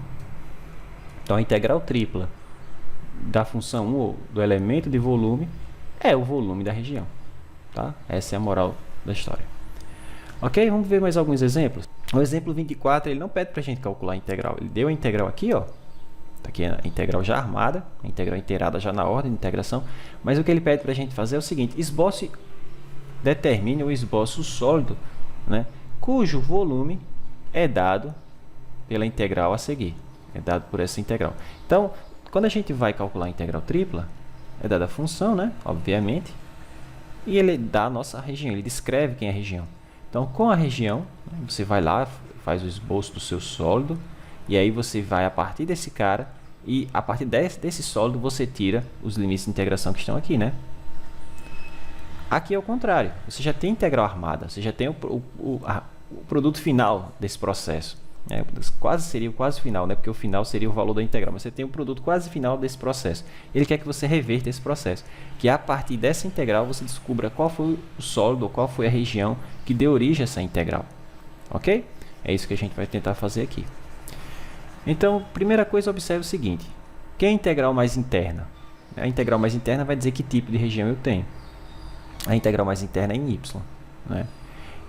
Speaker 1: Então a integral tripla da função 1, ou do elemento de volume, é o volume da região. Tá? Essa é a moral da história. Ok? Vamos ver mais alguns exemplos. O exemplo 24, ele não pede para a gente calcular a integral. Ele deu a integral aqui, ó. Tá aqui a integral já armada, a integral inteirada já na ordem de integração. Mas o que ele pede para a gente fazer é o seguinte: determine ou esboce o sólido, né, cujo volume é dado pela integral a seguir. É dado por essa integral. Então, quando a gente vai calcular a integral tripla, é dada a função, né, obviamente, e ele dá a nossa região, ele descreve quem é a região. Então, com a região, você vai lá, faz o esboço do seu sólido, e aí você vai a partir desse cara, e a partir desse sólido você tira os limites de integração que estão aqui, né? Aqui é o contrário, você já tem integral armada, você já tem o produto final desse processo. Seria o quase final, né? Porque o final seria o valor da integral, mas você tem o produto quase final desse processo. Ele quer que você reverta esse processo, que a partir dessa integral você descubra qual foi o sólido, ou qual foi a região que deu origem a essa integral. Ok? É isso que a gente vai tentar fazer aqui. Então, primeira coisa, observe o seguinte. Que é a integral mais interna? A integral mais interna vai dizer que tipo de região eu tenho. A integral mais interna é em y, né?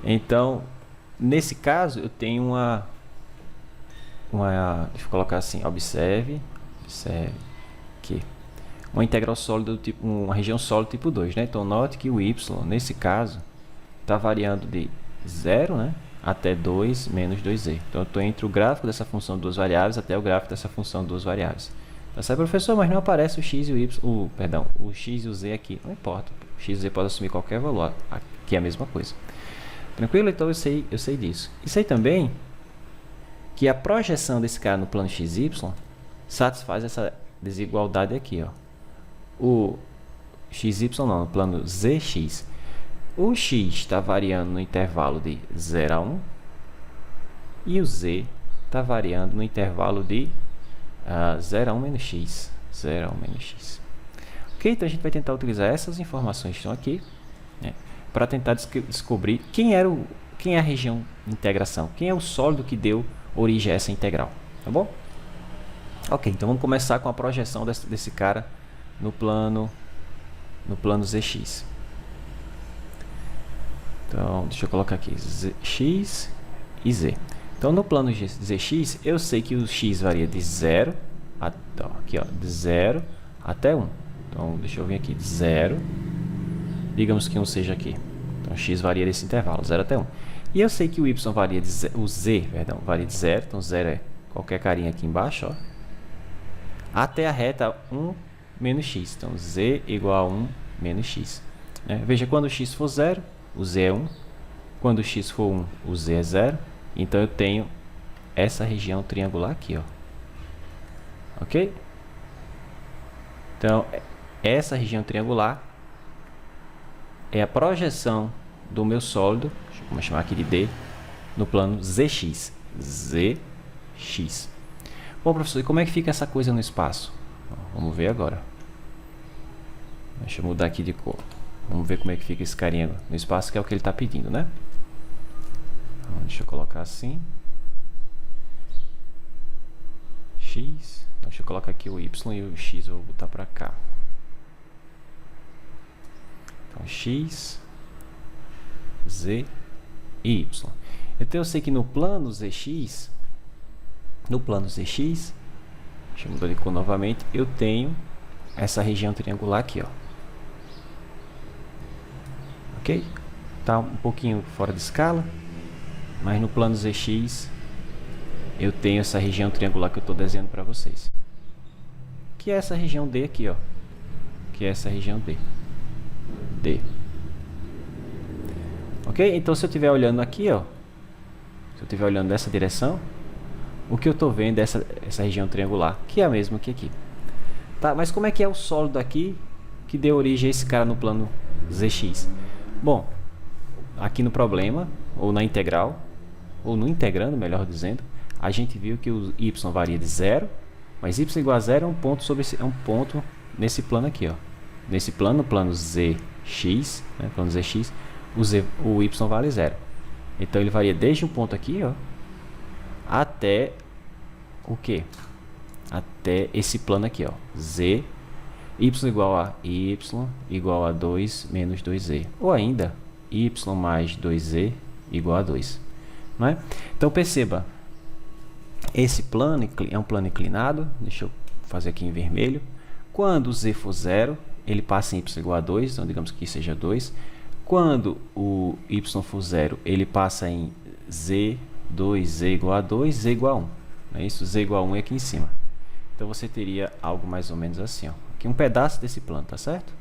Speaker 1: Então, nesse caso, eu tenho deixa eu colocar assim, observe que uma integral sólida do tipo, uma região sólida tipo 2, né? Então, note que o y, nesse caso, está variando de 0, né, até 2 menos 2z. Então, eu estou entre o gráfico dessa função de duas variáveis até o gráfico dessa função de duas variáveis. Tá certo, professor? Mas não aparece o x e o y, o x e o z aqui. Não importa. O x e o z pode assumir qualquer valor. Aqui é a mesma coisa. Tranquilo? Então, eu sei disso. E sei também que a projeção desse cara no plano xy satisfaz essa desigualdade aqui, ó. O xy não, no plano zx. O x está variando no intervalo de 0 a 1 e o z está variando no intervalo de 0 a 1 menos x. 0 a 1 menos x. Ok? Então a gente vai tentar utilizar essas informações que estão aqui, né, para tentar descobrir quem é a região de integração, quem é o sólido que deu origem a essa integral. Tá bom? Ok, então vamos começar com a projeção desse cara no plano zx. Então, deixa eu colocar aqui x e z. Então, no plano zx, eu sei que o x varia de 0 aqui, ó, de 0 até 1. Então, deixa eu vir aqui de 0. Digamos que 1 seja aqui. Então, x varia desse intervalo, 0 até 1. E eu sei que o y varia de varia de 0. Então, 0 é qualquer carinha aqui embaixo, ó, até a reta 1 menos x. Então, z igual a 1 menos x. Veja, quando o x for 0, o z é 1. Quando o x for 1, o z é 0. Então, eu tenho essa região triangular aqui, ó. Ok? Então, essa região triangular é a projeção do meu sólido, vamos chamar aqui de D, no plano zx. zx. Bom, professor, e como é que fica essa coisa no espaço? Vamos ver agora. Deixa eu mudar aqui de cor. Vamos ver como é que fica esse carinha no espaço, que é o que ele está pedindo, né? Então, deixa eu colocar assim. X. Deixa eu colocar aqui o y e o x eu vou botar para cá. Então, x, z e y. Então, eu sei que no plano zx, deixa eu mudar de cor novamente, eu tenho essa região triangular aqui, ó. Ok? Tá um pouquinho fora de escala, mas no plano zx eu tenho essa região triangular que eu estou desenhando para vocês, que é essa região D aqui, ó, que é essa região D. Ok? Então, se eu estiver olhando aqui, ó, se eu estiver olhando nessa direção, o que eu estou vendo é essa região triangular, que é a mesma que aqui. Tá? Mas como é que é o sólido aqui que deu origem a esse cara no plano zx? Bom, aqui no problema, ou na integral, ou no integrando, melhor dizendo, a gente viu que o y varia de 0, mas y igual a 0 é um ponto nesse plano aqui, ó. Nesse plano, no plano zx, né, plano zx, o y vale 0. Então, ele varia desde um ponto aqui, ó, até o quê? Até esse plano aqui, ó, z, y igual a 2 menos 2z. Ou ainda, y mais 2z igual a 2. Não é? Então, perceba, esse plano é um plano inclinado. Deixa eu fazer aqui em vermelho. Quando z for 0, ele passa em y igual a 2, então digamos que seja 2. Quando o y for 0, ele passa em z, 2z igual a 2, z igual a 1. Não é isso? Z igual a 1 é aqui em cima. Então, você teria algo mais ou menos assim, ó. Aqui um pedaço desse plano, tá certo?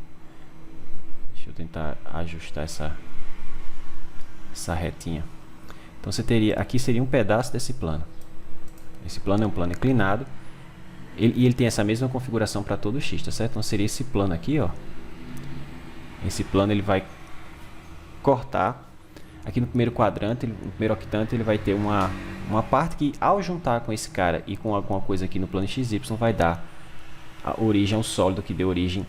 Speaker 1: Deixa eu tentar ajustar essa retinha. Então, você teria, aqui seria um pedaço desse plano. Esse plano é um plano inclinado. E ele tem essa mesma configuração para todo o x, tá certo? Então, seria esse plano aqui, ó. Esse plano, ele vai cortar. Aqui no primeiro quadrante, no primeiro octante, ele vai ter uma parte que, ao juntar com esse cara e com alguma coisa aqui no plano xy, vai dar a origem ao sólido que deu origem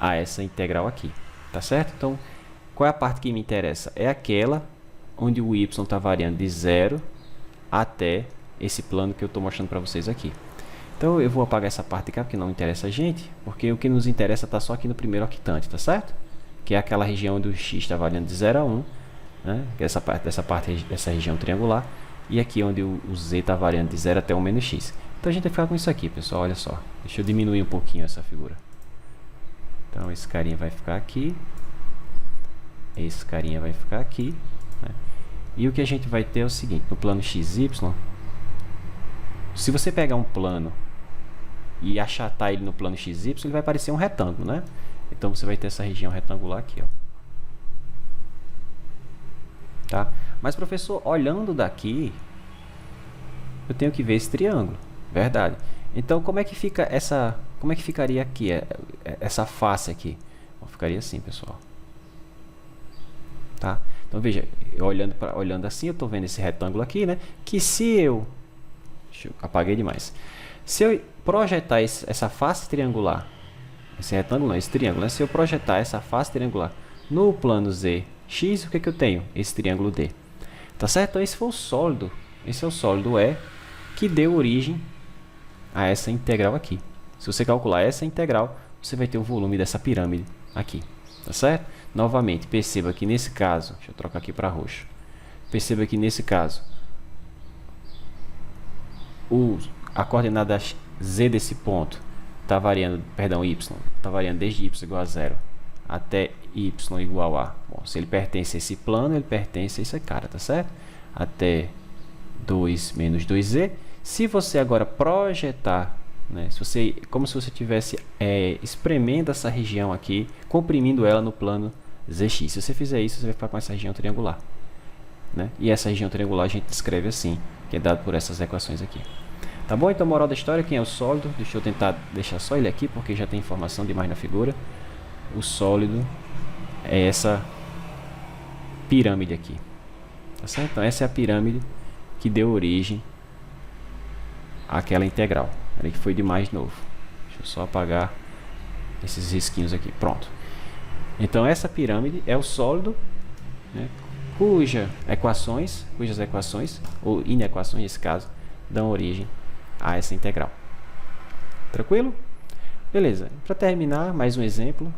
Speaker 1: a essa integral aqui, tá certo? Então, qual é a parte que me interessa? É aquela onde o y está variando de 0 até esse plano que eu estou mostrando para vocês aqui. Então eu vou apagar essa parte de cá, porque não interessa a gente, porque o que nos interessa está só aqui no primeiro octante, tá certo? Que é aquela região onde o x está variando de 0 a 1, né? Que é essa região triangular, e aqui onde o z está variando de 0 até 1 menos x. Então a gente vai ficar com isso aqui, pessoal, olha só. Deixa eu diminuir um pouquinho essa figura. Então esse carinha vai ficar aqui, esse carinha vai ficar aqui, né? E o que a gente vai ter é o seguinte, no plano XY, se você pegar um plano e achatar ele no plano XY, ele vai parecer um retângulo, né? Então você vai ter essa região retangular aqui, ó. Tá? Mas, professor, olhando daqui, eu tenho que ver esse triângulo, verdade? Então, como é que ficaria aqui, essa face aqui? Bom, ficaria assim, pessoal. Tá? Então, veja, olhando assim, eu estou vendo esse retângulo aqui, né? Que se eu... apaguei demais. Se eu projetar essa face triangular, esse retângulo não, esse triângulo, né? Se eu projetar essa face triangular no plano ZX, o que que eu tenho? Esse triângulo D. Tá certo? Então esse foi o sólido. Esse é o sólido E que deu origem a essa integral aqui. Se você calcular essa integral, você vai ter o volume dessa pirâmide aqui. Tá certo? Novamente, perceba que nesse caso, deixa eu trocar aqui para roxo. Perceba que nesse caso, a coordenada z desse ponto está variando, perdão, y, está variando desde y igual a 0 até y igual a, bom, se ele pertence a esse plano, ele pertence a esse cara, tá certo? Até 2 menos 2z. Se você agora projetar, né, como se você estivesse espremendo essa região aqui, comprimindo ela no plano zx. Se você fizer isso, você vai ficar com essa região triangular, né? E essa região triangular a gente descreve assim, que é dado por essas equações aqui. Tá bom? Então, moral da história, quem é o sólido? Deixa eu tentar deixar só ele aqui, porque já tem informação demais na figura. O sólido é essa pirâmide aqui. Tá certo? Então, essa é a pirâmide que deu origem àquela integral. Olha que foi demais de novo. Deixa eu só apagar esses risquinhos aqui. Pronto. Então, essa pirâmide é o sólido, né, cujas equações, ou inequações nesse caso, dão origem a essa integral. Tranquilo? Beleza. Para terminar, mais um exemplo.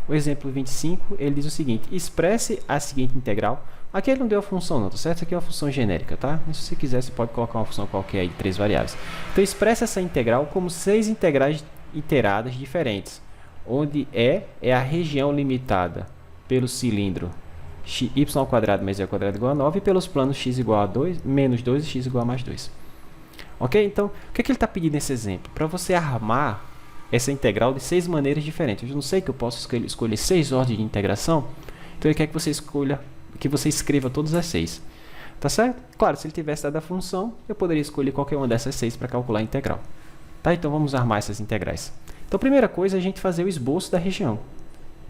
Speaker 1: O exemplo 25, ele diz o seguinte: expresse a seguinte integral. Aqui ele não deu a função não, tá certo? Isso aqui é uma função genérica, tá? Mas se você quiser, você pode colocar uma função qualquer aí de 3 variáveis. Então, expresse essa integral como 6 integrais iteradas diferentes, onde é a região limitada pelo cilindro y² mais y² igual a 9 e pelos planos x igual a 2, menos 2 e x igual a mais 2. Ok? Então, o que ele está pedindo nesse exemplo? Para você armar essa integral de 6 maneiras diferentes. Eu não sei que eu posso escolher 6 ordens de integração, então ele quer que você escreva todas as 6. Tá certo? Claro, se ele tivesse dado a função, eu poderia escolher qualquer uma dessas 6 para calcular a integral. Tá? Então vamos armar essas integrais. Então a primeira coisa é a gente fazer o esboço da região.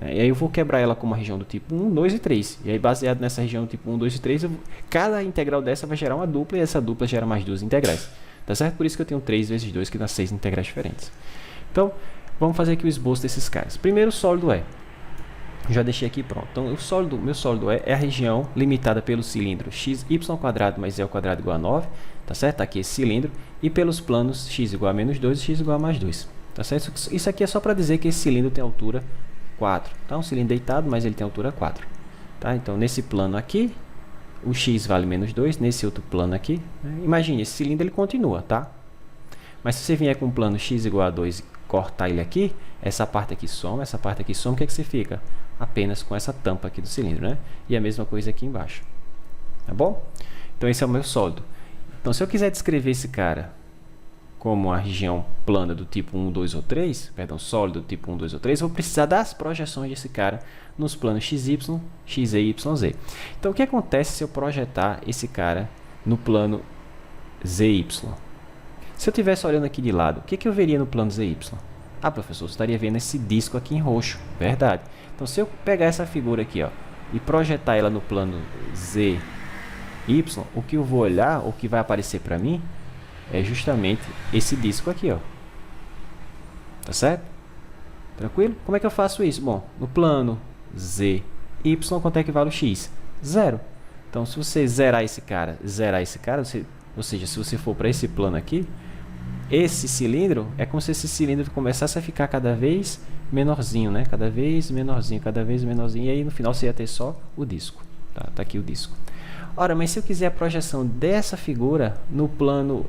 Speaker 1: E aí eu vou quebrar ela como uma região do tipo 1, 2 e 3. E aí baseado nessa região do tipo 1, 2 e 3, cada integral dessa vai gerar uma dupla e essa dupla gera mais 2 integrais. Tá certo? Por isso que eu tenho 3 vezes 2, que dá 6 integrais diferentes. Então, vamos fazer aqui o esboço desses caras. Primeiro, o sólido E. Já deixei aqui pronto. Então, meu sólido E é a região limitada pelo cilindro xy² mais y² igual a 9. Tá certo? Tá aqui esse cilindro. E pelos planos x igual a menos 2 e x igual a mais 2. Tá certo? Isso aqui é só para dizer que esse cilindro tem altura 4. Tá? Um cilindro deitado, mas ele tem altura 4. Tá? Então, nesse plano aqui, o x vale menos 2. Nesse outro plano aqui, né? Imagine, esse cilindro ele continua, tá? Mas se você vier com um plano x igual a 2 e cortar ele aqui, essa parte aqui soma, essa parte aqui soma, o que é que você fica? Apenas com essa tampa aqui do cilindro, né? E a mesma coisa aqui embaixo. Tá bom? Então esse é o meu sólido. Então se eu quiser descrever esse cara como a região plana do tipo 1, 2 ou 3, perdão, sólido do tipo 1, 2 ou 3, eu vou precisar das projeções desse cara nos planos XY, XZ e YZ. Então o que acontece se eu projetar esse cara no plano ZY? Se eu estivesse olhando aqui de lado, o que eu veria no plano ZY? Ah, professor, eu estaria vendo esse disco aqui em roxo. Verdade. Então, se eu pegar essa figura aqui, ó, e projetar ela no plano ZY, o que eu vou olhar, o que vai aparecer para mim, é justamente esse disco aqui, ó. Tá certo? Tranquilo? Como é que eu faço isso? Bom, no plano ZY, quanto é que vale o x? 0. Então, se você zerar esse cara, você Ou seja, se você for para esse plano aqui, esse cilindro é como se esse cilindro começasse a ficar cada vez menorzinho, né? Cada vez menorzinho, cada vez menorzinho. E aí no final você ia ter só o disco. Tá aqui o disco. Ora, mas se eu quiser a projeção dessa figura no plano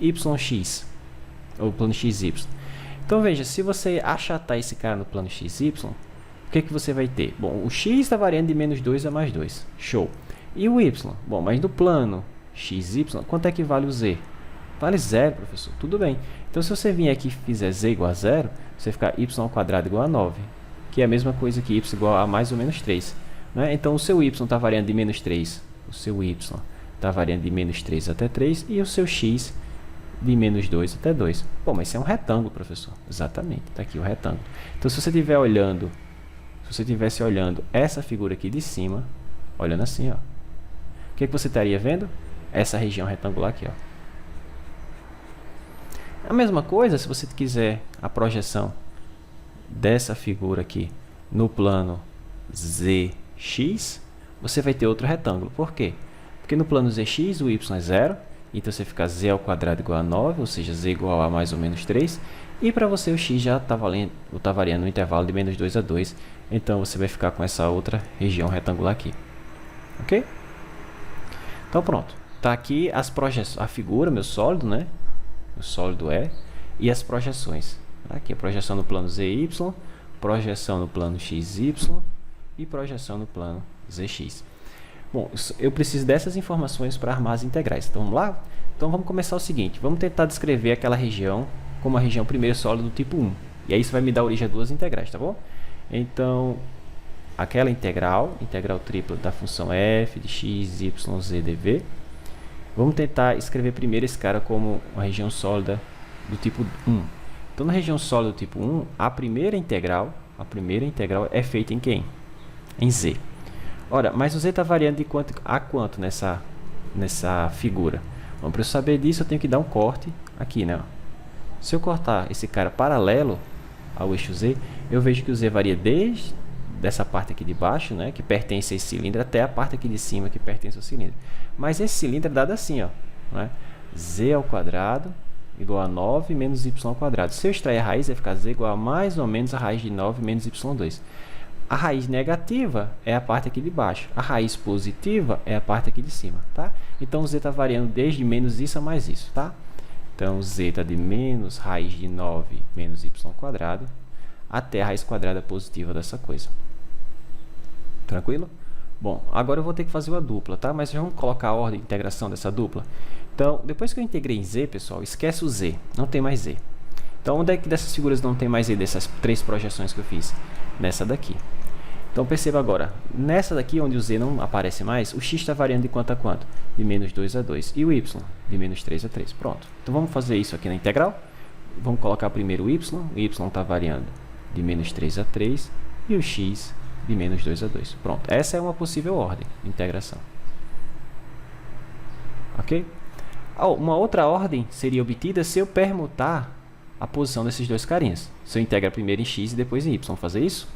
Speaker 1: YX, ou plano XY. Então veja, se você achatar esse cara no plano XY, o que você vai ter? Bom, o X está variando de menos 2 a mais 2. Show. E o Y? Bom, mas no plano XY, quanto é que vale o Z? Vale 0, professor. Tudo bem. Então, se você vir aqui e fizer Z igual a 0, você fica y ao quadrado igual a 9, que é a mesma coisa que y igual a mais ou menos 3. Né? Então, o seu y está variando de menos 3. O seu y está variando de menos 3 até 3. E o seu x de menos 2 até 2. Bom, mas isso é um retângulo, professor. Exatamente. Está aqui o retângulo. Então, se você estiver olhando, se você estivesse olhando essa figura aqui de cima, olhando assim, ó, o que você estaria vendo? Essa região retangular aqui, ó. A mesma coisa, se você quiser a projeção dessa figura aqui no plano ZX, você vai ter outro retângulo. Por quê? Porque no plano ZX o y é 0, então você fica z ao quadrado igual a 9, ou seja, z igual a mais ou menos 3. E para você o x já está variando no intervalo de menos 2 a 2, então você vai ficar com essa outra região retangular aqui. Ok? Então pronto. Está aqui as projeções, a figura, meu sólido, né? O sólido é, e as projeções. Aqui a projeção no plano ZY, projeção no plano XY e projeção no plano ZX. Bom, eu preciso dessas informações para armar as integrais. Então vamos lá? Então vamos começar o seguinte, vamos tentar descrever aquela região como a região primeiro sólido do tipo 1. E aí isso vai me dar origem a duas integrais, tá bom? Então, aquela integral tripla da função f de x, y, z, dv. Vamos tentar escrever primeiro esse cara como uma região sólida do tipo 1. Então, na região sólida do tipo 1, a primeira integral é feita em quem? Em z. Ora, mas o z está variando de quanto a quanto nessa figura? Bom, para eu saber disso, eu tenho que dar um corte aqui, né? Se eu cortar esse cara paralelo ao eixo z, eu vejo que o z varia desde dessa parte aqui de baixo, né, que pertence a esse cilindro, até a parte aqui de cima que pertence ao cilindro. Mas esse cilindro é dado assim, ó, né? Z ao quadrado igual a 9 menos y ao quadrado. Se eu extrair a raiz, vai ficar z igual a mais ou menos a raiz de 9 menos y2. A raiz negativa é a parte aqui de baixo. A raiz positiva é a parte aqui de cima, tá? Então, o z está variando desde menos isso a mais isso, tá? Então, z está de menos raiz de 9 menos y ao quadrado até a raiz quadrada positiva dessa coisa. Tranquilo? Bom, agora eu vou ter que fazer uma dupla, tá? Mas vamos colocar a ordem de integração dessa dupla. Então, depois que eu integrei em z, pessoal, esquece o z, não tem mais z. Então, onde é que dessas figuras não tem mais z, dessas três projeções que eu fiz? Nessa daqui. Então, perceba agora, nessa daqui, onde o z não aparece mais, o x está variando de quanto a quanto? De menos 2 a 2. E o y? De menos 3 a 3. Pronto. Então, vamos fazer isso aqui na integral. Vamos colocar primeiro o y está variando de menos 3 a 3 e o x de menos 2 a 2. Pronto, essa é uma possível ordem de integração. Ok? Uma outra ordem seria obtida se eu permutar a posição desses dois carinhas. Se eu integrar primeiro em x e depois em y. Vamos fazer isso?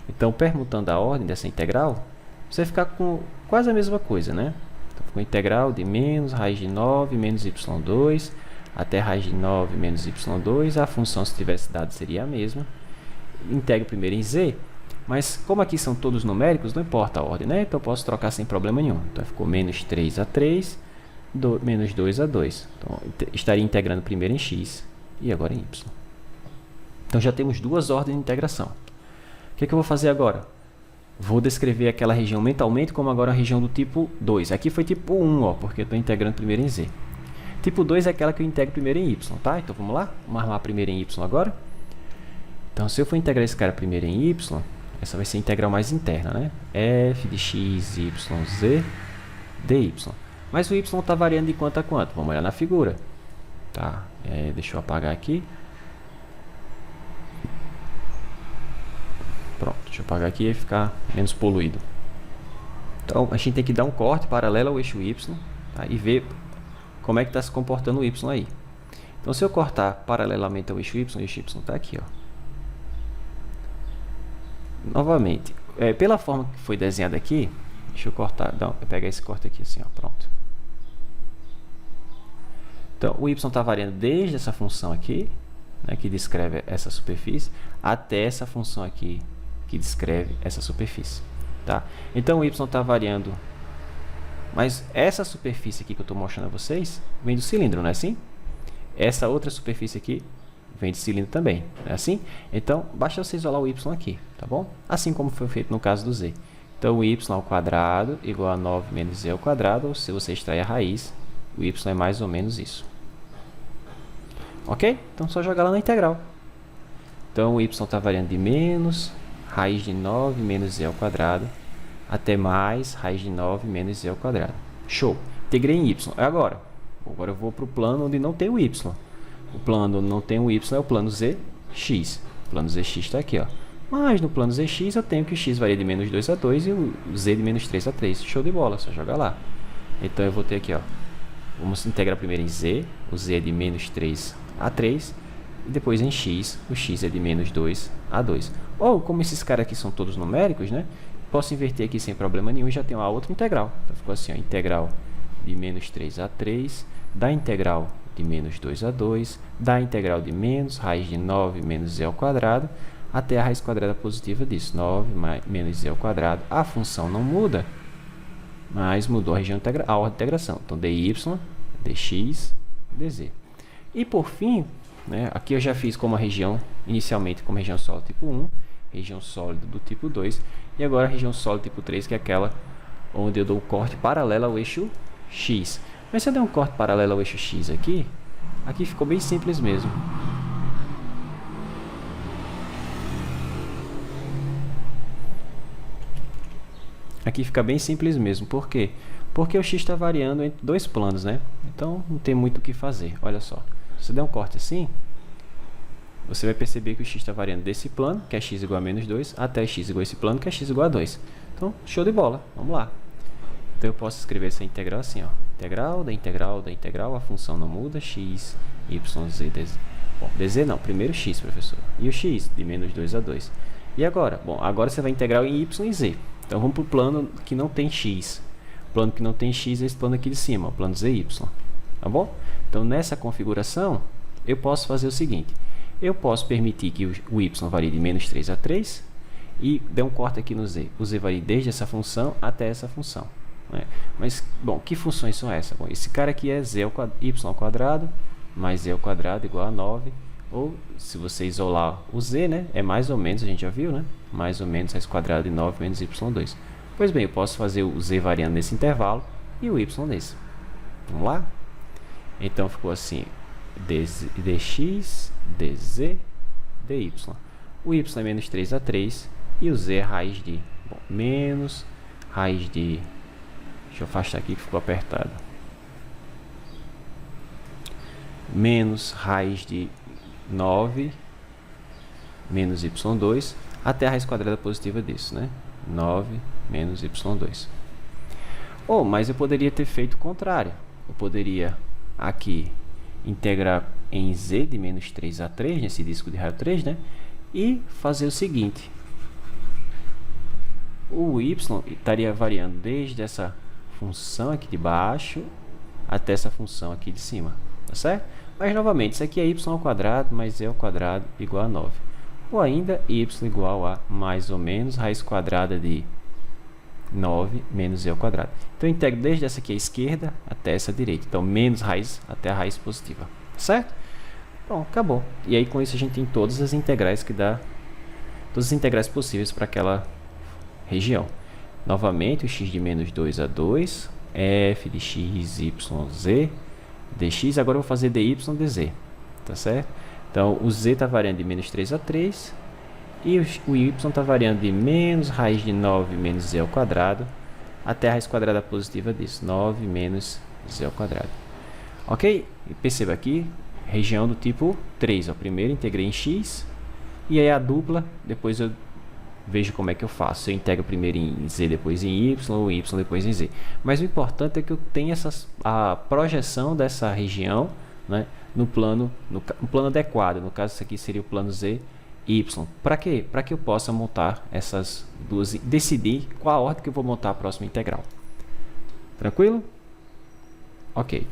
Speaker 1: Então, permutando a ordem dessa integral, você vai ficar com quase a mesma coisa, né? Então, ficou integral de menos raiz de 9 menos y2 até raiz de 9 menos y2. A função, se tivesse dado, seria a mesma. Integro primeiro em z, mas como aqui são todos numéricos, não importa a ordem, né? Então eu posso trocar sem problema nenhum. Então ficou menos 3 a 3, menos 2 a 2. Então estaria integrando primeiro em x e agora em y. Então já temos duas ordens de integração. O que eu vou fazer agora? Vou descrever aquela região mentalmente como agora a região do tipo 2. Aqui foi tipo 1, ó, porque eu estou integrando primeiro em z. Tipo 2 é aquela que eu integro primeiro em y, tá? Então vamos lá? Vamos armar primeiro em y agora. Então, se eu for integrar esse cara primeiro em y, essa vai ser a integral mais interna, né? F de x, y, z, dy. Mas o y está variando de quanto a quanto? Vamos olhar na figura. Tá? Deixa eu apagar aqui. Pronto, deixa eu apagar aqui e ficar menos poluído. Então, a gente tem que dar um corte paralelo ao eixo y, tá? E ver como é que está se comportando o y aí. Então, se eu cortar paralelamente ao eixo y está aqui, ó. Novamente, pela forma que foi desenhada aqui, deixa eu cortar, pegar esse corte aqui assim, ó, pronto. Então, o y está variando desde essa função aqui, né, que descreve essa superfície, até essa função aqui, que descreve essa superfície. Tá? Então, o y está variando, mas essa superfície aqui que eu estou mostrando a vocês, vem do cilindro, não é assim? Essa outra superfície aqui vem de cilindro também, não é assim? Então, basta você isolar o y aqui, tá bom? Assim como foi feito no caso do z. Então, o y ao quadrado igual a 9 menos z ao quadrado, ou se você extrair a raiz, o y é mais ou menos isso. Ok? Então, só jogar lá na integral. Então, o y está variando de menos raiz de 9 menos z ao quadrado até mais raiz de 9 menos z ao quadrado. Show! Integrei em y. Agora eu vou para o plano onde não tem o y. O plano onde não tem o y é o plano zx. O plano zx está aqui, ó. Mas no plano zx eu tenho que o x varia de menos 2 a 2 e o z de menos 3 a 3. Show de bola, só jogar lá. Então eu vou ter aqui, ó. Vamos integrar primeiro em z. O z é de menos 3 a 3. E depois em x. O x é de menos 2 a 2. Ou, como esses caras aqui são todos numéricos, né? Posso inverter aqui sem problema nenhum e já tenho a outra integral. Então ficou assim, ó. Integral de menos 3 a 3. Da integral de menos 2 a 2. Da integral de menos raiz de 9 menos z ao quadrado. Até a raiz quadrada positiva disso. 9 menos z ao quadrado. A função não muda, mas mudou a região a ordem de integração. Então, dy, dx, dz. E por fim, né, aqui eu já fiz como a região, inicialmente como região sólida tipo 1, região sólida do tipo 2, e agora a região sólida tipo 3, que é aquela onde eu dou o corte paralelo ao eixo x. Mas se eu der um corte paralelo ao eixo x aqui ficou bem simples mesmo. Aqui fica bem simples mesmo. Por quê? Porque o x está variando entre dois planos, né? Então, não tem muito o que fazer. Olha só. Se você der um corte assim, você vai perceber que o x está variando desse plano, que é x igual a menos 2, até x igual a esse plano, que é x igual a 2. Então, show de bola. Vamos lá. Então, eu posso escrever essa integral assim, ó. Integral da integral da integral, a função não muda, x, y, z, dz. Bom, dz não, primeiro x, professor. E o x, de menos 2 a 2. E agora? Bom, agora você vai integrar em y e z. Então, vamos para o plano que não tem x. O plano que não tem x é esse plano aqui de cima, o plano zy. Tá bom? Então, nessa configuração, eu posso fazer o seguinte. Eu posso permitir que o y varie de menos 3 a 3 e dê um corte aqui no z. O z varia desde essa função até essa função. Né? Mas, bom, que funções são essas? Bom, esse cara aqui é y ao quadrado mais z ao quadrado igual a 9. Ou, se você isolar o z, né, é mais ou menos, a gente já viu, né? Mais ou menos raiz quadrada de 9 menos y2. Pois bem, eu posso fazer o z variando nesse intervalo e o y nesse. Vamos lá? Então, ficou assim, dx, dz, dy. O y é menos 3 a 3 e o z é raiz de, bom, menos raiz de, deixa eu afastar aqui que ficou apertado, menos raiz de 9 menos y2 até a raiz quadrada positiva disso, né? 9 menos y2. Ou, mas eu poderia ter feito o contrário. Eu poderia aqui integrar em z de menos 3 a 3, nesse disco de raio 3, né? E fazer o seguinte. O y estaria variando desde essa função aqui de baixo até essa função aqui de cima, tá certo? Mas, novamente, isso aqui é y ao quadrado mais z ao quadrado igual a 9. Ou ainda, y igual a mais ou menos raiz quadrada de 9 menos z ao quadrado. Então, eu integro desde essa aqui à esquerda até essa direita. Então, menos raiz até a raiz positiva. Certo? Bom, acabou. E aí, com isso, a gente tem todas as integrais que dá, todas as integrais possíveis para aquela região. Novamente, o x de menos 2 a 2, f de x, y, z, dx. Agora eu vou fazer dy, dz. Tá certo? Então, o z está variando de menos 3 a 3 e o y está variando de menos raiz de 9 menos z ao quadrado até a raiz quadrada positiva disso, 9 menos z ao quadrado. Ok? E perceba aqui, região do tipo 3. Ó. Primeiro integrei em x e aí a dupla, depois eu vejo como é que eu faço. Eu integro primeiro em z, depois em y depois em z. Mas o importante é que eu tenha a projeção dessa região, né, no plano adequado. No caso, isso aqui seria o plano z, y. Para quê? Para que eu possa montar essas duas, decidir qual a ordem que eu vou montar a próxima integral. Tranquilo? Ok.